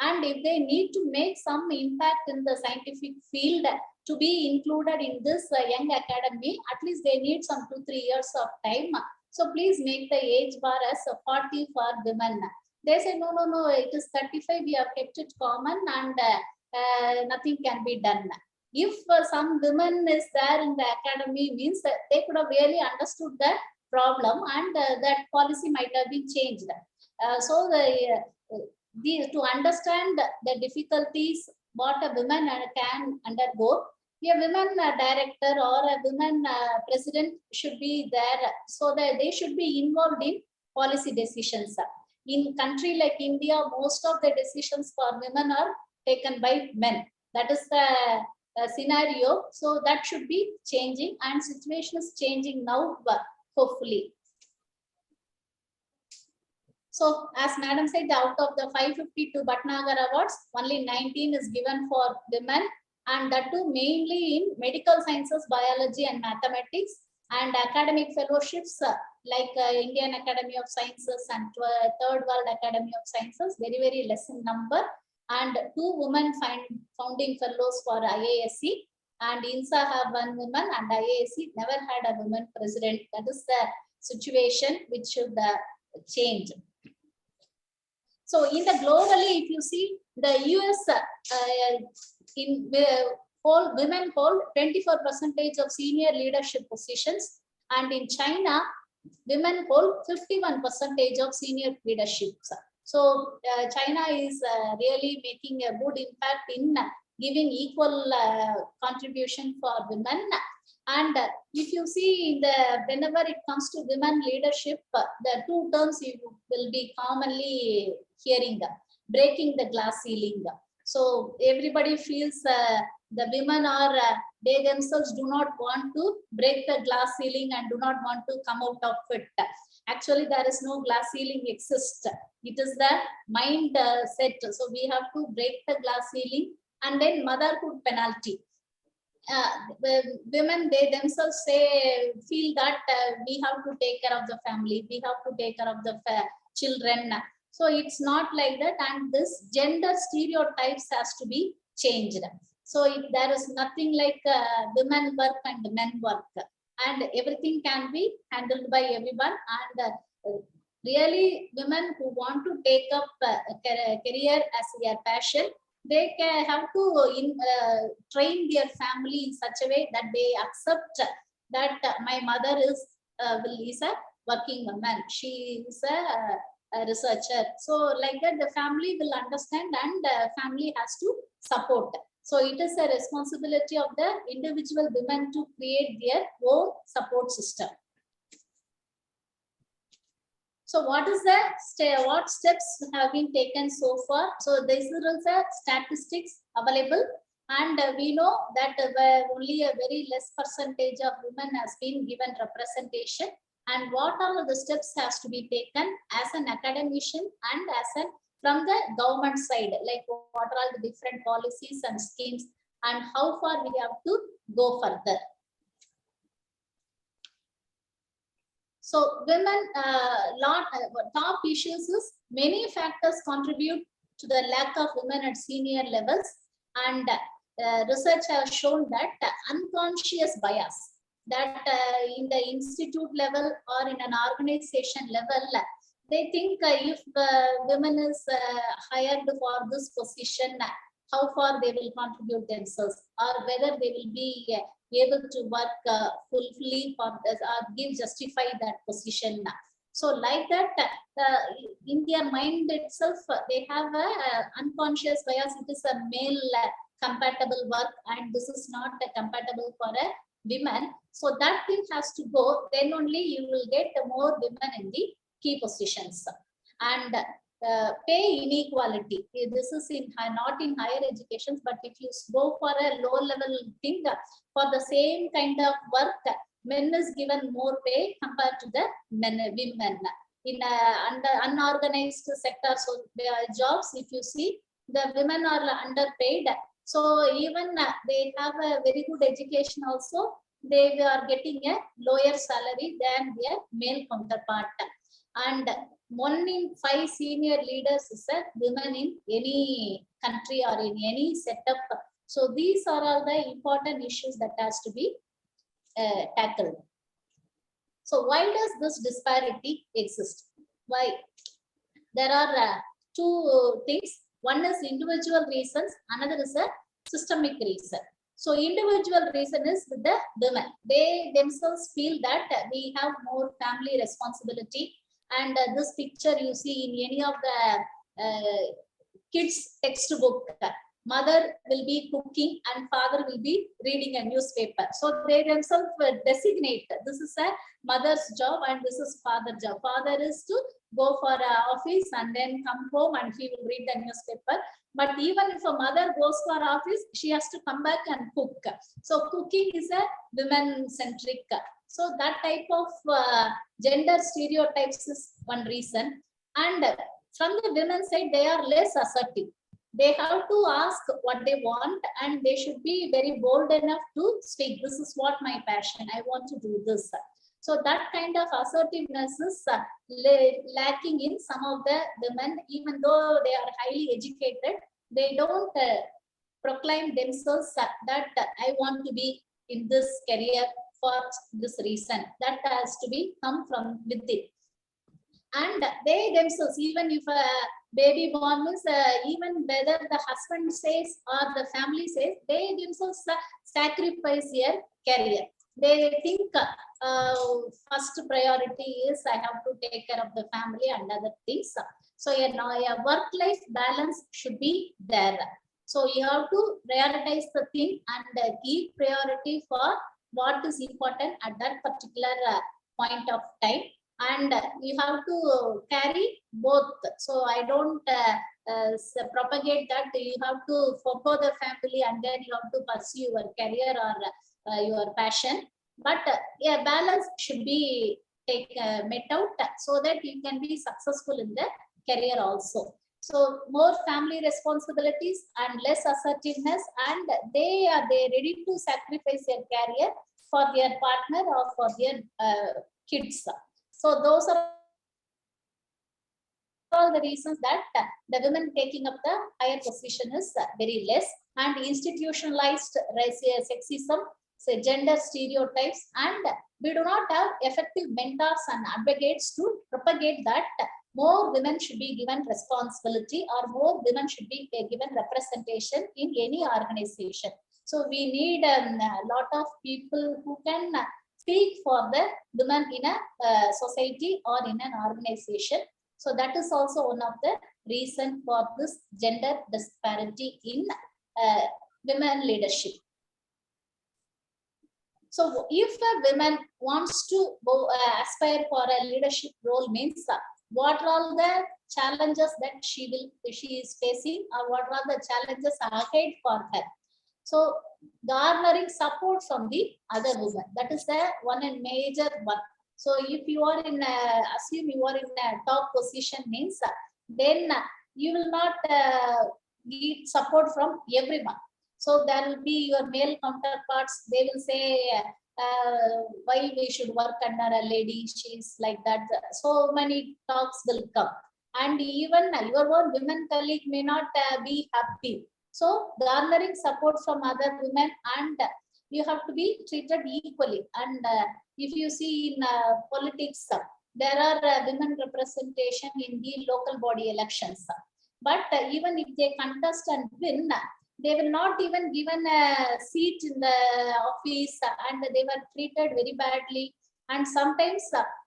And if they need to make some impact in the scientific field to be included in this young academy, at least they need some 2-3 years of time. So please make the age bar as 40 for women. They say, no, it is 35. We have kept it common, and nothing can be done. If some women is there in the academy, means that they could have really understood the problem, and that policy might have been changed. So to understand the difficulties what a woman can undergo, a women director or a women president should be there, so that they should be involved in policy decisions. In country like India, most of the decisions for women are taken by men. That is the scenario. So that should be changing, and situation is changing now, hopefully. So as madam said, out of the 552 Bhatnagar awards, only 19 is given for women, and that too mainly in medical sciences, biology and mathematics, and academic fellowships like Indian Academy of Sciences and Third World Academy of Sciences, very, very less in number, and 2 women founding fellows for IASC, and INSA have 1 woman, and IASC never had a woman president. That is the situation which should change. So in the globally, if you see, the US women hold 24% of senior leadership positions, and in China, women hold 51% of senior leaderships. So China is really making a good impact in giving equal contribution for women. And if you see, whenever it comes to women leadership, the 2 terms you will be commonly hearing: breaking the glass ceiling. So everybody feels the women are, they themselves do not want to break the glass ceiling and do not want to come out of it. Actually, there is no glass ceiling exists. It is the mind set. So we have to break the glass ceiling. And then motherhood penalty. Women, they themselves feel that we have to take care of the family, we have to take care of the children. So it's not like that, and this gender stereotypes has to be changed. So there is nothing like women work and men work, and everything can be handled by everyone. And really, women who want to take up a career as their passion, they can have to train their family in such a way that they accept that my mother is a working woman, she is a researcher. So like that, the family will understand, and family has to support. So it is a responsibility of the individual women to create their own support system. So what steps have been taken so far? So this is the statistics available. And we know that only a very less percentage of women has been given representation. And what are the steps has to be taken as an academician and as an from the government side, like what are all the different policies and schemes and how far we have to go further. So women, top issues is many factors contribute to the lack of women at senior levels, and research has shown that unconscious bias that in the institute level or in an organization level, they think if women is hired for this position, how far they will contribute themselves, or whether they will be able to work fully for or justify that position. So like that, in their mind itself, they have a unconscious bias. It is a male compatible work, and this is not compatible for a women. So that thing has to go. Then only you will get more women in the key positions. And pay inequality. This is in not in higher education, but if you go for a low level thing, for the same kind of work, men is given more pay compared to the women. In under unorganized sector, so jobs, if you see, the women are underpaid. So even they have a very good education also, they are getting a lower salary than their male counterpart. And 1 in 5 senior leaders is a woman in any country or in any setup. So these are all the important issues that has to be tackled. So why does this disparity exist? Why? There are two things. One is individual reasons, another is a systemic reason. So individual reason is with the women. They themselves feel that we have more family responsibility. And this picture you see in any of the kids textbook, mother will be cooking and father will be reading a newspaper. So they themselves designate this is a mother's job and this is father's job. Father is to go for office and then come home and he will read the newspaper. But even if a mother goes for office, she has to come back and cook. So cooking is a women-centric. So that type of gender stereotypes is one reason. And from the women's side, they are less assertive. They have to ask what they want and they should be very bold enough to speak. This is what my passion. I want to do this. So that kind of assertiveness is lacking in some of the women, even though they are highly educated, they don't proclaim themselves that I want to be in this career for this reason. That has to be come from within. And they themselves, even if a baby born is, even whether the husband says or the family says, they themselves sacrifice their career. They think first priority is I have to take care of the family and other things. So a work-life balance should be there. So you have to prioritize the thing and give priority for what is important at that particular point of time. And you have to carry both. So I don't propagate that you have to forgo the family and then you have to pursue your career or your passion. But a balance should be met out so that you can be successful in the career also. So more family responsibilities and less assertiveness, and they are ready to sacrifice their career for their partner or for their kids. So those are all the reasons that the women taking up the higher position is very less, and institutionalized sexism, so gender stereotypes, and we do not have effective mentors and advocates to propagate that more women should be given responsibility or more women should be given representation in any organization. So we need a lot of people who can speak for the women in a society or in an organization. So that is also one of the reasons for this gender disparity in women leadership. So if a woman wants to go aspire for a leadership role, means what are all the challenges that she is facing, or what are the challenges ahead for her. So garnering support from the other women, that is the one and major one. So if you are in assume you are in a top position means then you will not need support from everyone. So there will be your male counterparts, they will say why we should work under a lady, she's like that. So many talks will come, and even your own women colleague may not be happy. So garnering support from other women, and you have to be treated equally. And if you see in politics, there are women representation in the local body elections. But even if they contest and win, they will not even given a seat in the office, and they were treated very badly. And sometimes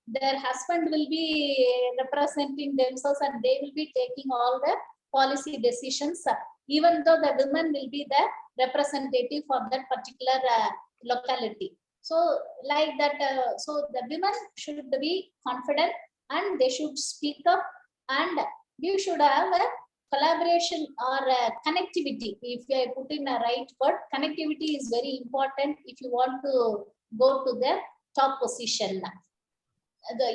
their husband will be representing themselves, and they will be taking all the policy decisions, even though the women will be the representative for that particular locality. So like that, so the women should be confident, and they should speak up, and you should have a collaboration or connectivity. If I put in a right word, connectivity is very important if you want to go to the top position.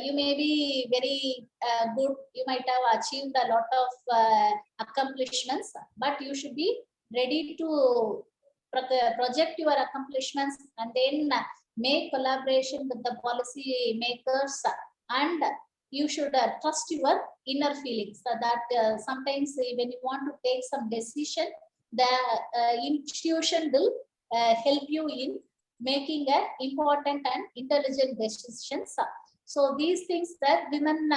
You may be very good, you might have achieved a lot of accomplishments, but you should be ready to project your accomplishments, and then make collaboration with the policy makers, and you should trust your inner feelings, so that sometimes when you want to take some decision, the institution will help you in making important and intelligent decisions. So these things that women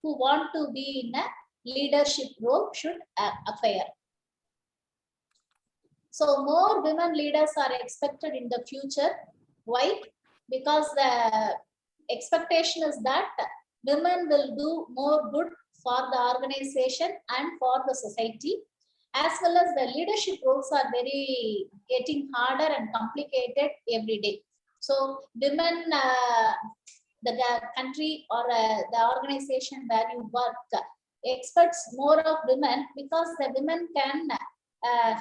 who want to be in a leadership role should acquire. So more women leaders are expected in the future. Why? Because the expectation is that women will do more good for the organization and for the society, as well as the leadership roles are very getting harder and complicated every day. So women, the country or the organization where you work expects more of women, because the women can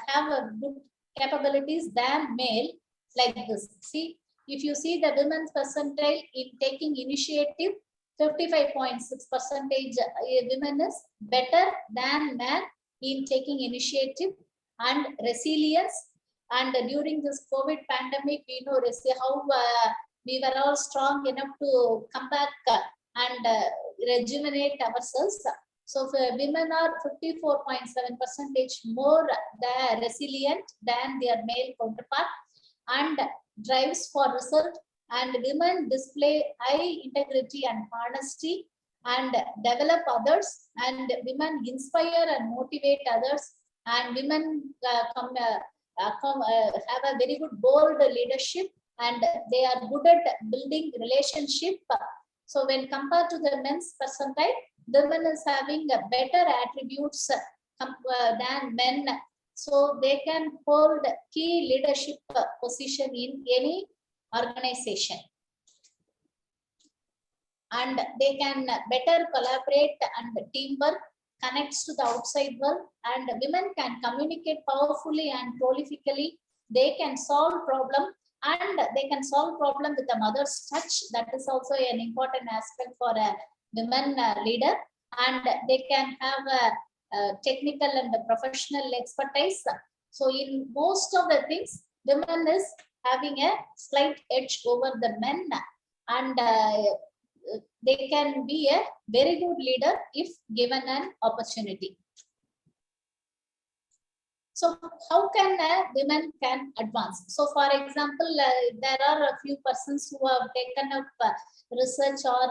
have a good capabilities than male, like this. See, if you see the women's percentile in taking initiative, 55.6% women is better than men in taking initiative and resilience. And during this COVID pandemic, we know how we were all strong enough to come back and rejuvenate ourselves. So women are 54.7% more resilient than their male counterpart, and drives for result. And women display high integrity and honesty, and develop others, and women inspire and motivate others, and women have a very good bold leadership, and they are good at building relationship. So when compared to the men's percentile, women is having a better attributes than men, so they can hold key leadership position in any organization, and they can better collaborate, and teamwork connects to the outside world, and women can communicate powerfully and prolifically. They can solve problem, and they can solve problem with a mother's touch. That is also an important aspect for a women leader, and they can have a technical and a professional expertise. So in most of the things, women is having a slight edge over the men, and they can be a very good leader if given an opportunity. So how can women can advance? So for example, there are a few persons who have taken up research or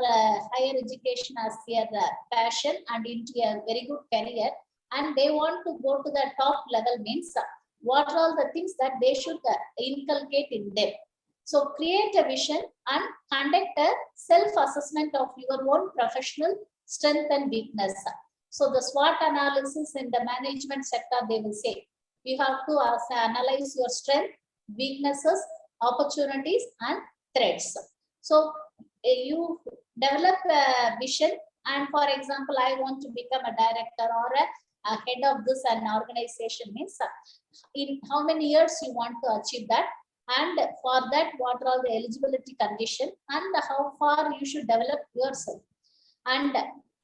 higher education as their passion and into a very good career, and they want to go to the top level means what are all the things that they should inculcate in them. So create a vision and conduct a self-assessment of your own professional strength and weakness. So the SWOT analysis in the management sector, they will say, you have to analyze your strength, weaknesses, opportunities, and threats. So you develop a vision, and for example, I want to become a director, or head of this an organization means in how many years you want to achieve that, and for that what are all the eligibility condition and how far you should develop yourself, and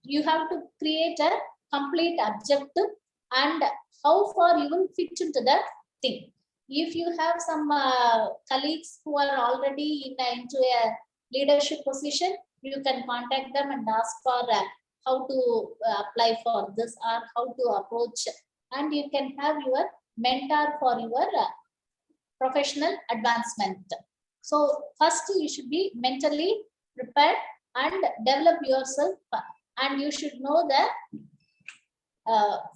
you have to create a complete objective and how far you will fit into that thing. If you have some colleagues who are already into a leadership position, you can contact them and ask for how to apply for this or how to approach, and you can have your mentor for your professional advancement. So first you should be mentally prepared and develop yourself, and you should know the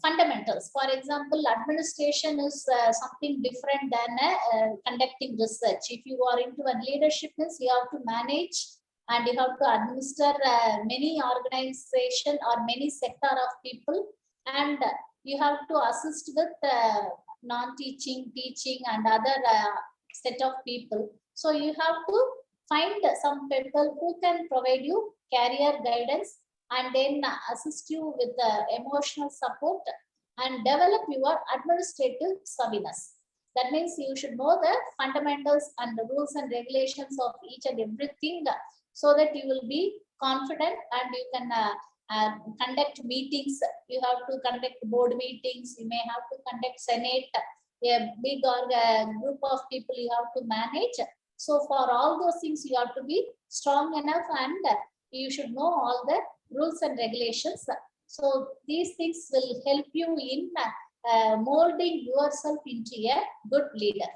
fundamentals. For example, administration is something different than conducting research. If you are into a leadership, means you have to manage and you have to administer many organization or many sector of people, and you have to assist with non-teaching, teaching and other set of people. So you have to find some people who can provide you career guidance and then assist you with the emotional support and develop your administrative savviness. That means you should know the fundamentals and the rules and regulations of each and everything, so that you will be confident and you can conduct meetings. You have to conduct board meetings, you may have to conduct senate, a big or a group of people you have to manage. So for all those things you have to be strong enough, and you should know all the rules and regulations. So these things will help you in molding yourself into a good leader.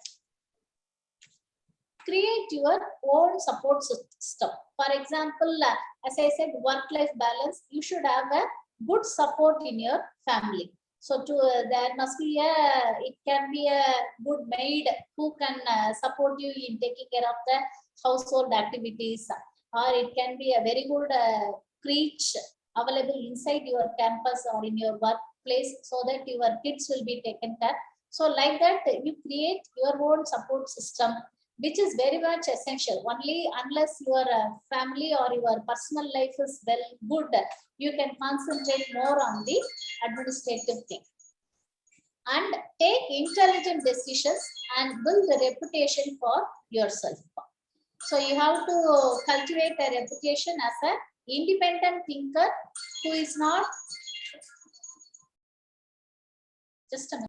Create your own support system. For example, as I said, work-life balance, you should have a good support in your family. So there must be it can be a good maid who can support you in taking care of the household activities, or it can be a very good crèche available inside your campus or in your workplace, so that your kids will be taken care. So like that, you create your own support system, which is very much essential. Only unless your family or your personal life is good, you can concentrate more on the administrative thing. And take intelligent decisions and build a reputation for yourself. So you have to cultivate a reputation as an independent thinker who is not just a minute.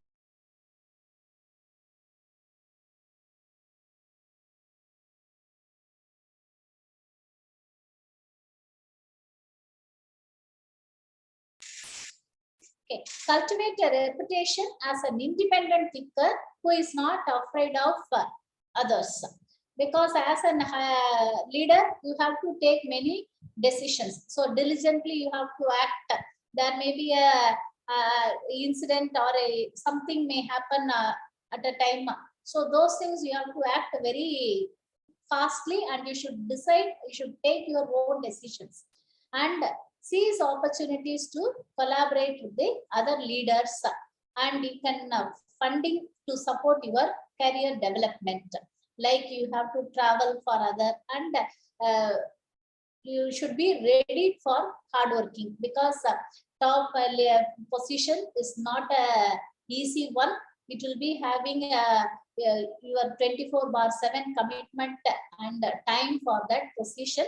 Okay. Cultivate a reputation as an independent thinker who is not afraid of others. Because as a leader, you have to take many decisions. So diligently you have to act. There may be a incident or something may happen at a time. So those things you have to act very fastly, and you should decide, you should take your own decisions and seize opportunities to collaborate with the other leaders, and you can funding to support your career development. Like you have to travel for other, and you should be ready for hardworking, because top position is not a easy one. It will be having your 24/7 commitment and time for that position,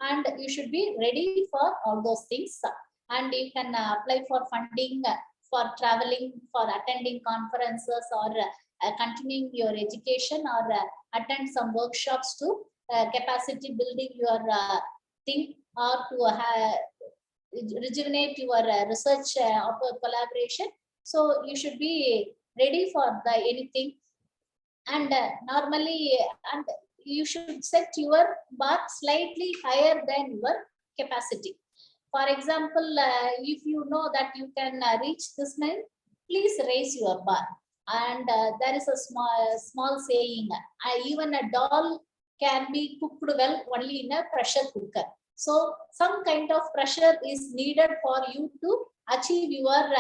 and you should be ready for all those things. And you can apply for funding for traveling, for attending conferences, or continuing your education, or attend some workshops to capacity building your thing, or to rejuvenate your research collaboration. So you should be ready for the anything, and normally, and you should set your bar slightly higher than your capacity. For example, if you know that you can reach this many, please raise your bar. And there is a small saying, even a doll can be cooked well only in a pressure cooker. So some kind of pressure is needed for you to achieve your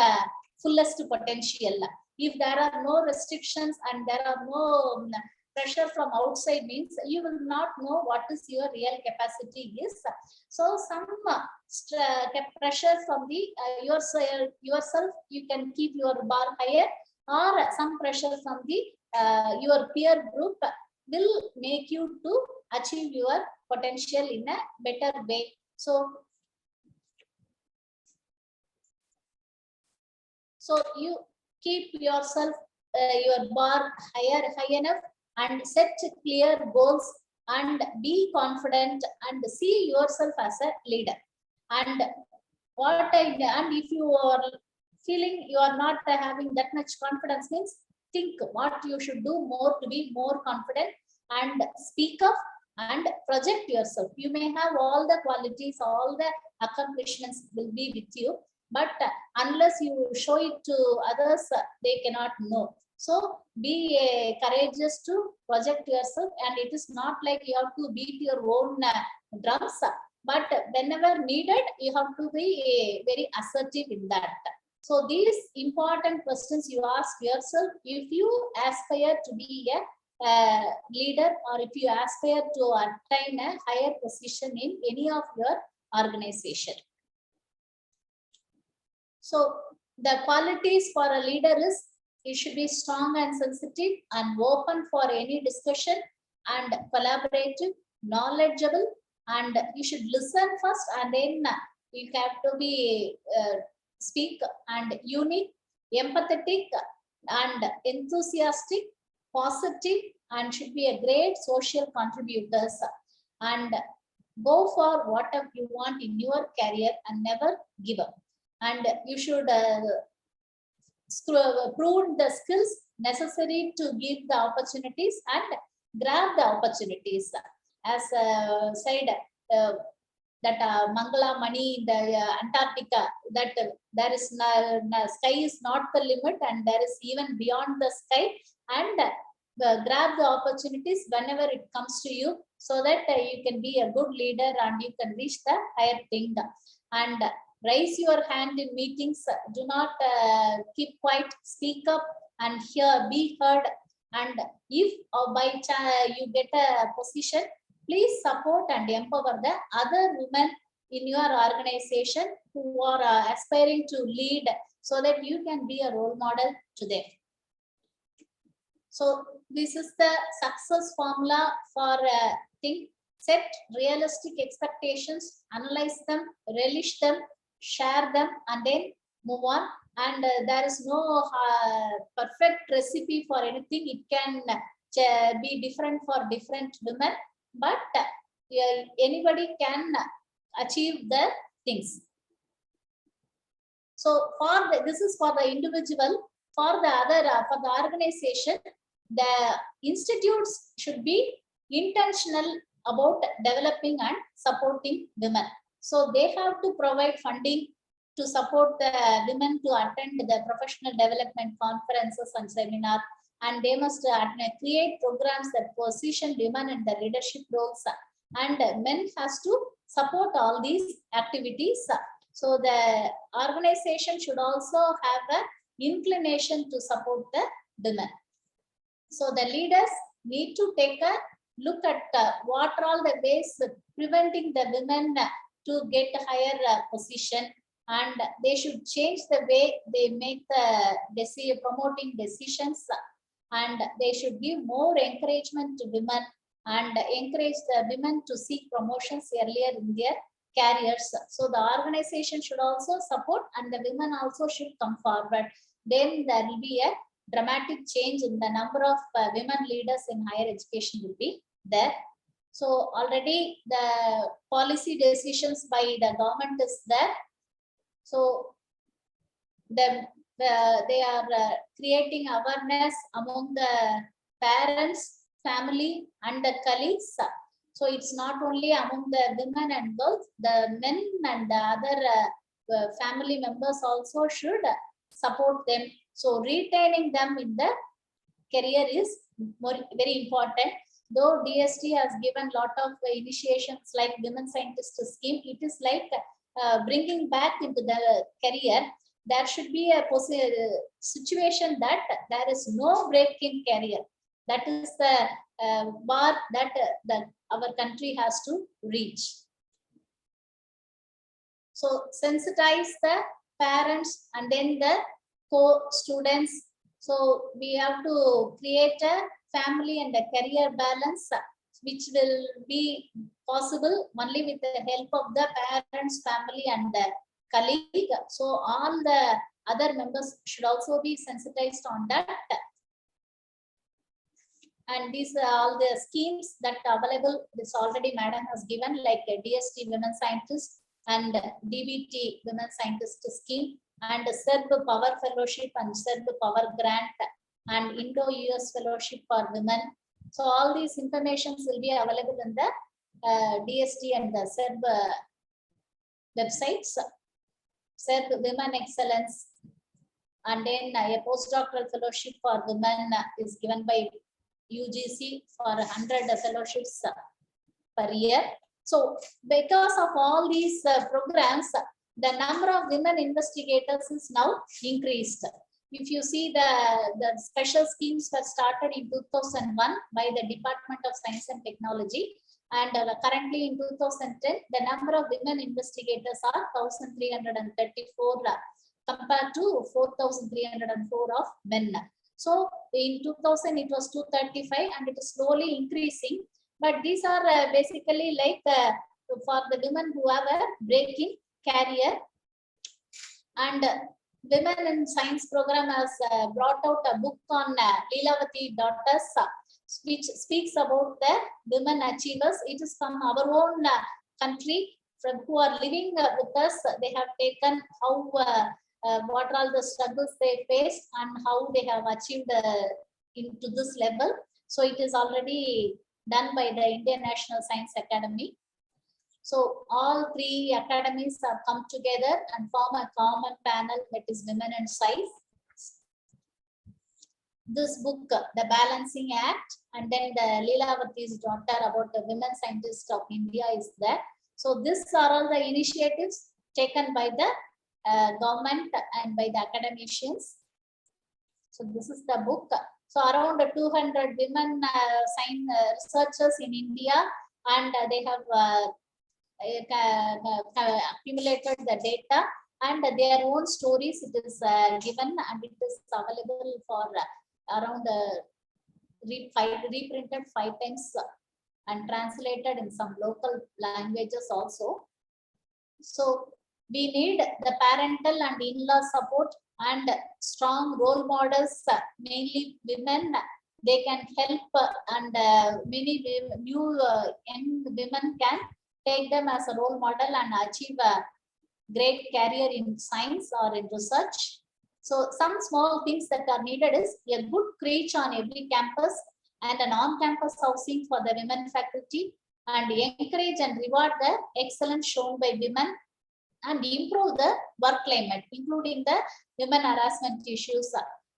fullest potential. If there are no restrictions and there are no pressure from outside means you will not know what is your real capacity is. So some pressure from the yourself, you can keep your bar higher, or some pressure from the your peer group will make you to achieve your potential in a better way. So you keep yourself your bar high enough, and set clear goals, and be confident, and see yourself as a leader. And and if you are feeling you are not having that much confidence, means think what you should do more to be more confident, and speak up and project yourself. You may have all the qualities, all the accomplishments will be with you, but unless you show it to others, they cannot know. So be courageous to project yourself, and it is not like you have to beat your own drums, but whenever needed, you have to be very assertive in that. So these important questions you ask yourself if you aspire to be a leader, or if you aspire to attain a higher position in any of your organization. So the qualities for a leader is you should be strong and sensitive and open for any discussion, and collaborative, knowledgeable, and you should listen first, and then you have to be speak, and unique, empathetic, and enthusiastic, positive, and should be a great social contributors, and go for whatever you want in your career and never give up. And you should prove the skills necessary to give the opportunities and grab the opportunities. As said, that Mangala Mani in the Antarctica, that there is sky is not the limit, and there is even beyond the sky, and grab the opportunities whenever it comes to you, so that you can be a good leader and you can reach the higher thing. And raise your hand in meetings, do not keep quiet, speak up and be heard. And if by chance you get a position, please support and empower the other women in your organization who are aspiring to lead, so that you can be a role model to them. So this is the success formula for think, set realistic expectations, analyze them, relish them, share them, and then move on. And there is no perfect recipe for anything. It can be different for different women, but anybody can achieve the things. So for this is for the individual. For the other, for the organization, the institutes should be intentional about developing and supporting women. So they have to provide funding to support the women to attend the professional development conferences and seminars, and they must create programs that position women in the leadership roles, and men has to support all these activities. So the organization should also have an inclination to support the women. So the leaders need to take a look at what are all the ways preventing the women to get a higher position, and they should change the way they make the promoting decisions, and they should give more encouragement to women and encourage the women to seek promotions earlier in their careers. So the organization should also support, and the women also should come forward. Then there will be a dramatic change in the number of women leaders in higher education will be there. So already the policy decisions by the government is there. So they are creating awareness among the parents, family, and the colleagues. So it's not only among the women and girls, the men and the other family members also should support them. So retaining them in the career is very important. Though DST has given lot of initiations like Women Scientist Scheme, it is like bringing back into the career. There should be a situation that there is no break in career. That is the bar that our country has to reach. So sensitize the parents and then the co-students. So we have to create a family and a career balance, which will be possible only with the help of the parents, family, and the colleague. So all the other members should also be sensitized on that. And these are all the schemes that are available. This already madam has given, like a DST Women Scientists and DBT Women Scientist Scheme, and SERB Power Fellowship and SERB Power Grant and Indo-US Fellowship for Women. So all these informations will be available in the DST and the SERB websites. SERB Women Excellence, and then a postdoctoral fellowship for women is given by UGC for 100 fellowships per year. So because of all these programs, the number of women investigators is now increased. If you see the special schemes were started in 2001 by the Department of Science and Technology, and currently in 2010, the number of women investigators are 1,334 compared to 4,304 of men. So in 2000 it was 235 and it is slowly increasing. But these are basically like for the women who have a breaking career. And Women in Science program has brought out a book on Leelavati daughters, which speaks about the women achievers. It is from our own country, from who are living with us. They have taken how what are all the struggles they faced and how they have achieved into this level. So it is already done by the Indian National Science Academy. So all three academies have come together and form a common panel, that is Women in Science. This book, The Balancing Act, and then the Leelavati's daughter about the women scientists of India is there. So these are all the initiatives taken by the government and by the academicians. So this is the book. So around 200 women researchers in India, and they have accumulated the data and their own stories. It is given and it is available for around reprinted 5 times and translated in some local languages also. So we need the parental and in-law support and strong role models, mainly women. They can help and many new young women can take them as a role model and achieve a great career in science or in research. So some small things that are needed is a good crèche on every campus and an on-campus housing for the women faculty, and encourage and reward the excellence shown by women and improve the work climate, including the women harassment issues.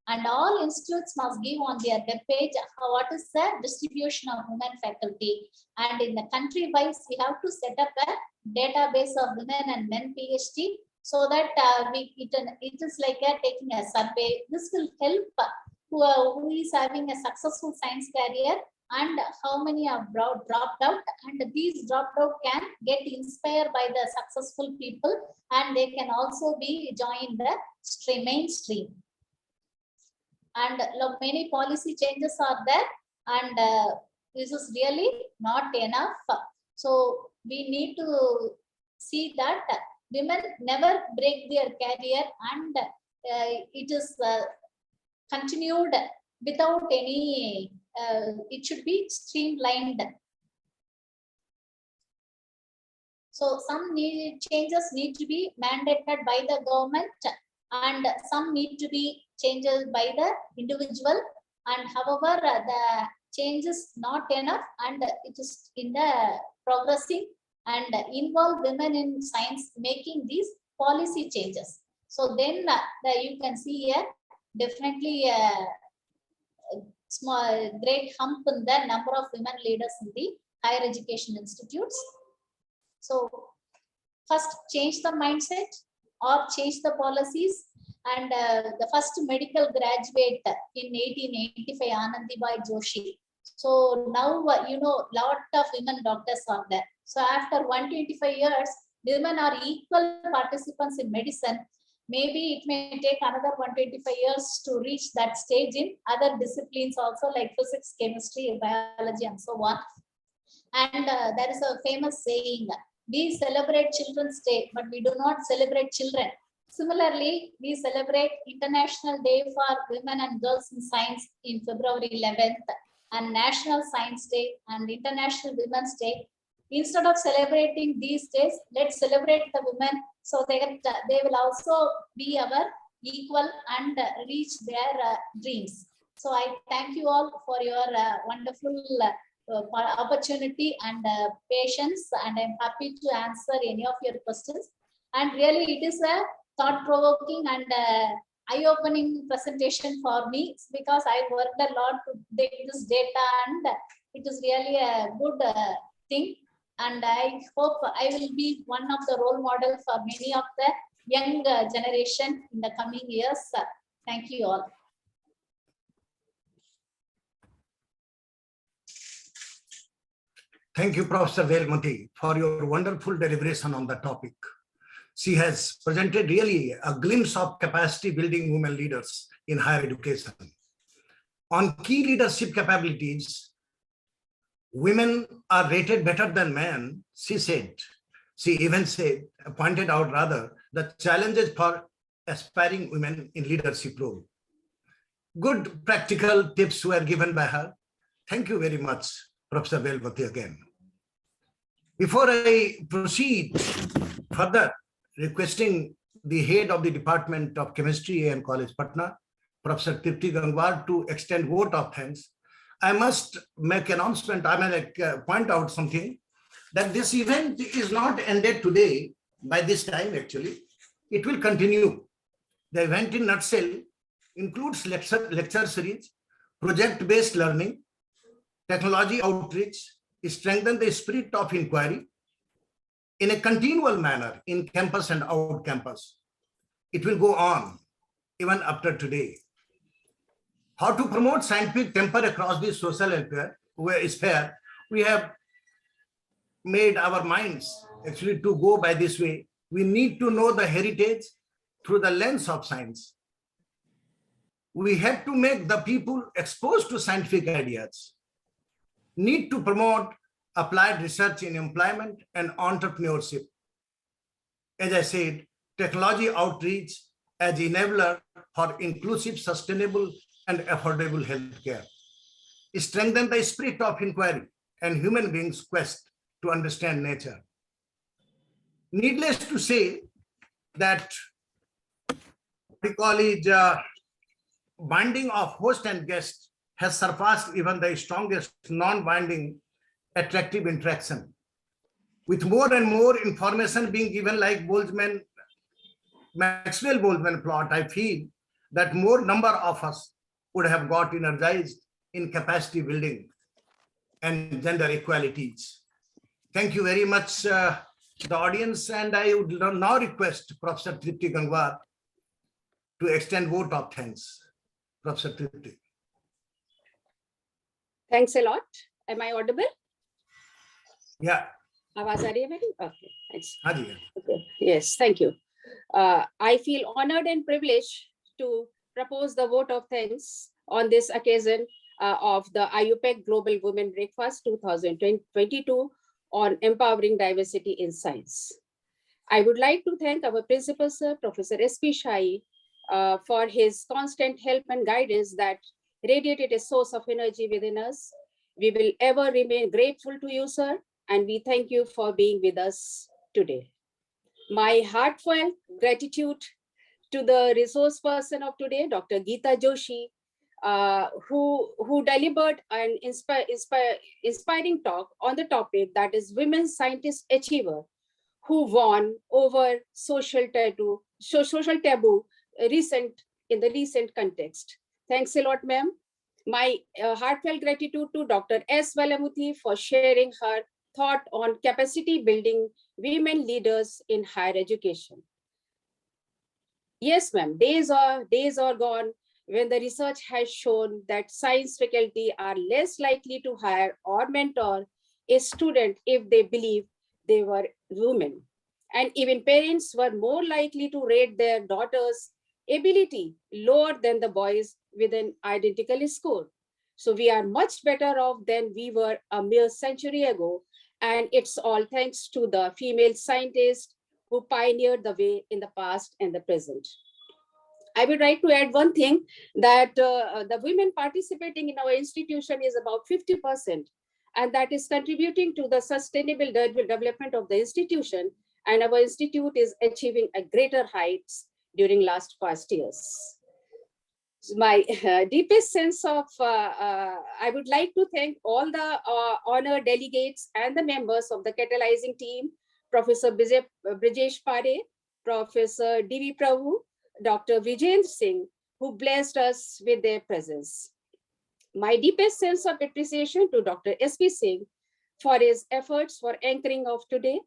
And all institutes must give on their webpage what is the distribution of women faculty. And in the country wise, we have to set up a database of women and men PhD, so that it is like taking a survey. This will help who is having a successful science career and how many have dropped out, and these dropped out can get inspired by the successful people and they can also be joined the mainstream. And many policy changes are there, and this is really not enough. So we need to see that women never break their career, and it is continued without any, it should be streamlined. So some changes need to be mandated by the government, and some need to be changes by the individual. And however, the change is not enough, and it is in the progressing, and involve women in science making these policy changes. So then you can see here definitely small great hump in the number of women leaders in the higher education institutes. So first change the mindset or change the policies, And the first medical graduate in 1885, Anandibai Joshi. So now, lot of women doctors are there. So after 125 years, women are equal participants in medicine. Maybe it may take another 125 years to reach that stage in other disciplines also, like physics, chemistry, biology, and so on. And there is a famous saying, we celebrate Children's Day, but we do not celebrate children. Similarly, we celebrate International Day for Women and Girls in Science in February 11th, and National Science Day and International Women's Day. Instead of celebrating these days, let's celebrate the women so that they will also be our equal and reach their dreams. So I thank you all for your wonderful opportunity and patience, and I'm happy to answer any of your questions. And really, it is a thought-provoking and eye-opening presentation for me, because I worked a lot to get this data, and it is really a good thing. And I hope I will be one of the role models for many of the young generation in the coming years. Thank you all. Thank you, Professor Velmati, for your wonderful deliberation on the topic. She has presented really a glimpse of capacity building women leaders in higher education. On key leadership capabilities, women are rated better than men, she said. She even pointed out rather, the challenges for aspiring women in leadership role. Good practical tips were given by her. Thank you very much, Professor Velmati again. Before I proceed further, requesting the head of the Department of Chemistry and College Patna, Professor Tripti Gangwar, to extend vote of thanks, I must make an announcement. I may point out something, that this event is not ended today by this time actually. It will continue. The event in nutshell includes lecture series, project-based learning, technology outreach, strengthen the spirit of inquiry in a continual manner in campus and out campus. It will go on even after today. How to promote scientific temper across the social sphere, we have made our minds actually to go by this way. We need to know the heritage through the lens of science. We have to make the people exposed to scientific ideas. Need to promote applied research in employment and entrepreneurship. As I said, technology outreach as enabler for inclusive, sustainable, and affordable healthcare. Strengthen the spirit of inquiry and human beings' quest to understand nature. Needless to say that the college binding of host and guest has surpassed even the strongest non-binding attractive interaction. With more and more information being given like Maxwell-Boltzmann plot, I feel that more number of us would have got energized in capacity building and gender equalities. Thank you very much, the audience, and I would now request Professor Tripti Gangwar to extend vote of thanks. Professor Tripti. Thanks a lot. Am I audible? Yeah. Awaaz aa rahi hai meri? Okay, thanks. Haji. Okay. Yes, thank you. I feel honored and privileged to propose the vote of thanks on this occasion of the IUPAC Global Women Breakfast 2022 on empowering diversity in science. I would like to thank our principal, sir, Professor S.P. Shai, for his constant help and guidance that radiated a source of energy within us. We will ever remain grateful to you, sir, and we thank you for being with us today. My heartfelt gratitude to the resource person of today, Dr. Geeta Joshi, who delivered an inspiring talk on the topic, that is Women Scientist Achiever, who won over social taboo in the recent context. Thanks a lot, ma'am. My heartfelt gratitude to Dr. S. Velamuthy for sharing her thought on capacity building women leaders in higher education. Yes, ma'am. Days are gone when the research has shown that science faculty are less likely to hire or mentor a student if they believe they were women. And even parents were more likely to rate their daughter's ability lower than the boys with an identical score. So we are much better off than we were a mere century ago. And it's all thanks to the female scientists who pioneered the way in the past and the present. I would like to add one thing, that the women participating in our institution is about 50%, and that is contributing to the sustainable development of the institution. And our institute is achieving a greater heights during last past years. My deepest sense of, I would like to thank all the honored delegates and the members of the catalyzing team, Professor Brijesh Pare, Professor D.V. Prabhu, Dr. Vijayendra Singh, who blessed us with their presence. My deepest sense of appreciation to Dr. S.P. Singh for his efforts for anchoring of today.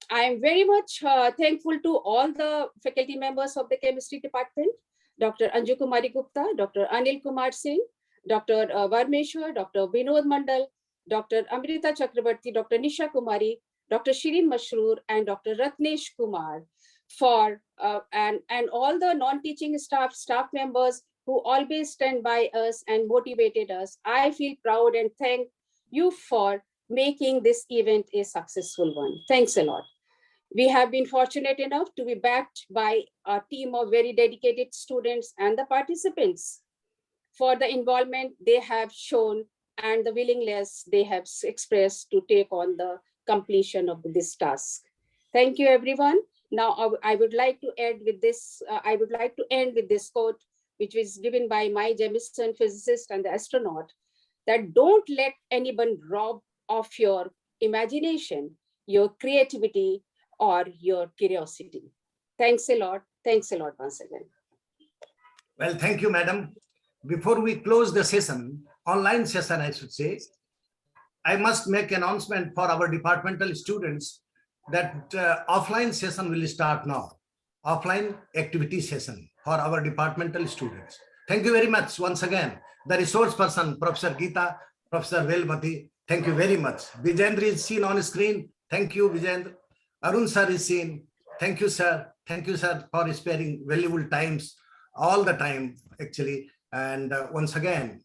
I am very much thankful to all the faculty members of the chemistry department, Dr. Anju Kumari Gupta, Dr. Anil Kumar Singh, Dr. Varmeshwar, Dr. Vinod Mandal, Dr. Amrita Chakrabarti, Dr. Nisha Kumari, Dr. Shirin Mashroor, and Dr. Ratnesh Kumar for and all the non-teaching staff members who always stand by us and motivated us. I feel proud and thank you for making this event a successful one. Thanks a lot. We have been fortunate enough to be backed by a team of very dedicated students and the participants for the involvement they have shown and the willingness they have expressed to take on the completion of this task. Thank you, everyone. Now, I would like to end with this. I would like to end with this quote, which was given by my Jemison physicist and the astronaut, that don't let anyone rob of your imagination, your creativity, or your curiosity. Thanks a lot. Thanks a lot once again. Well, thank you, madam. Before we close the session, online session, I should say, I must make an announcement for our departmental students that offline session will start now. Offline activity session for our departmental students. Thank you very much once again. The resource person, Professor Geeta, Professor Velmati, thank you very much. Vijayendra is seen on screen. Thank you, Vijayendra. Arun sir is seen. Thank you, sir. Thank you, sir, for sparing valuable times, all the time, actually. And once again,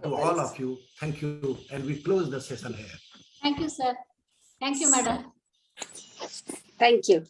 to all of you, thank you. And we close the session here. Thank you, sir. Thank you, madam. Thank you.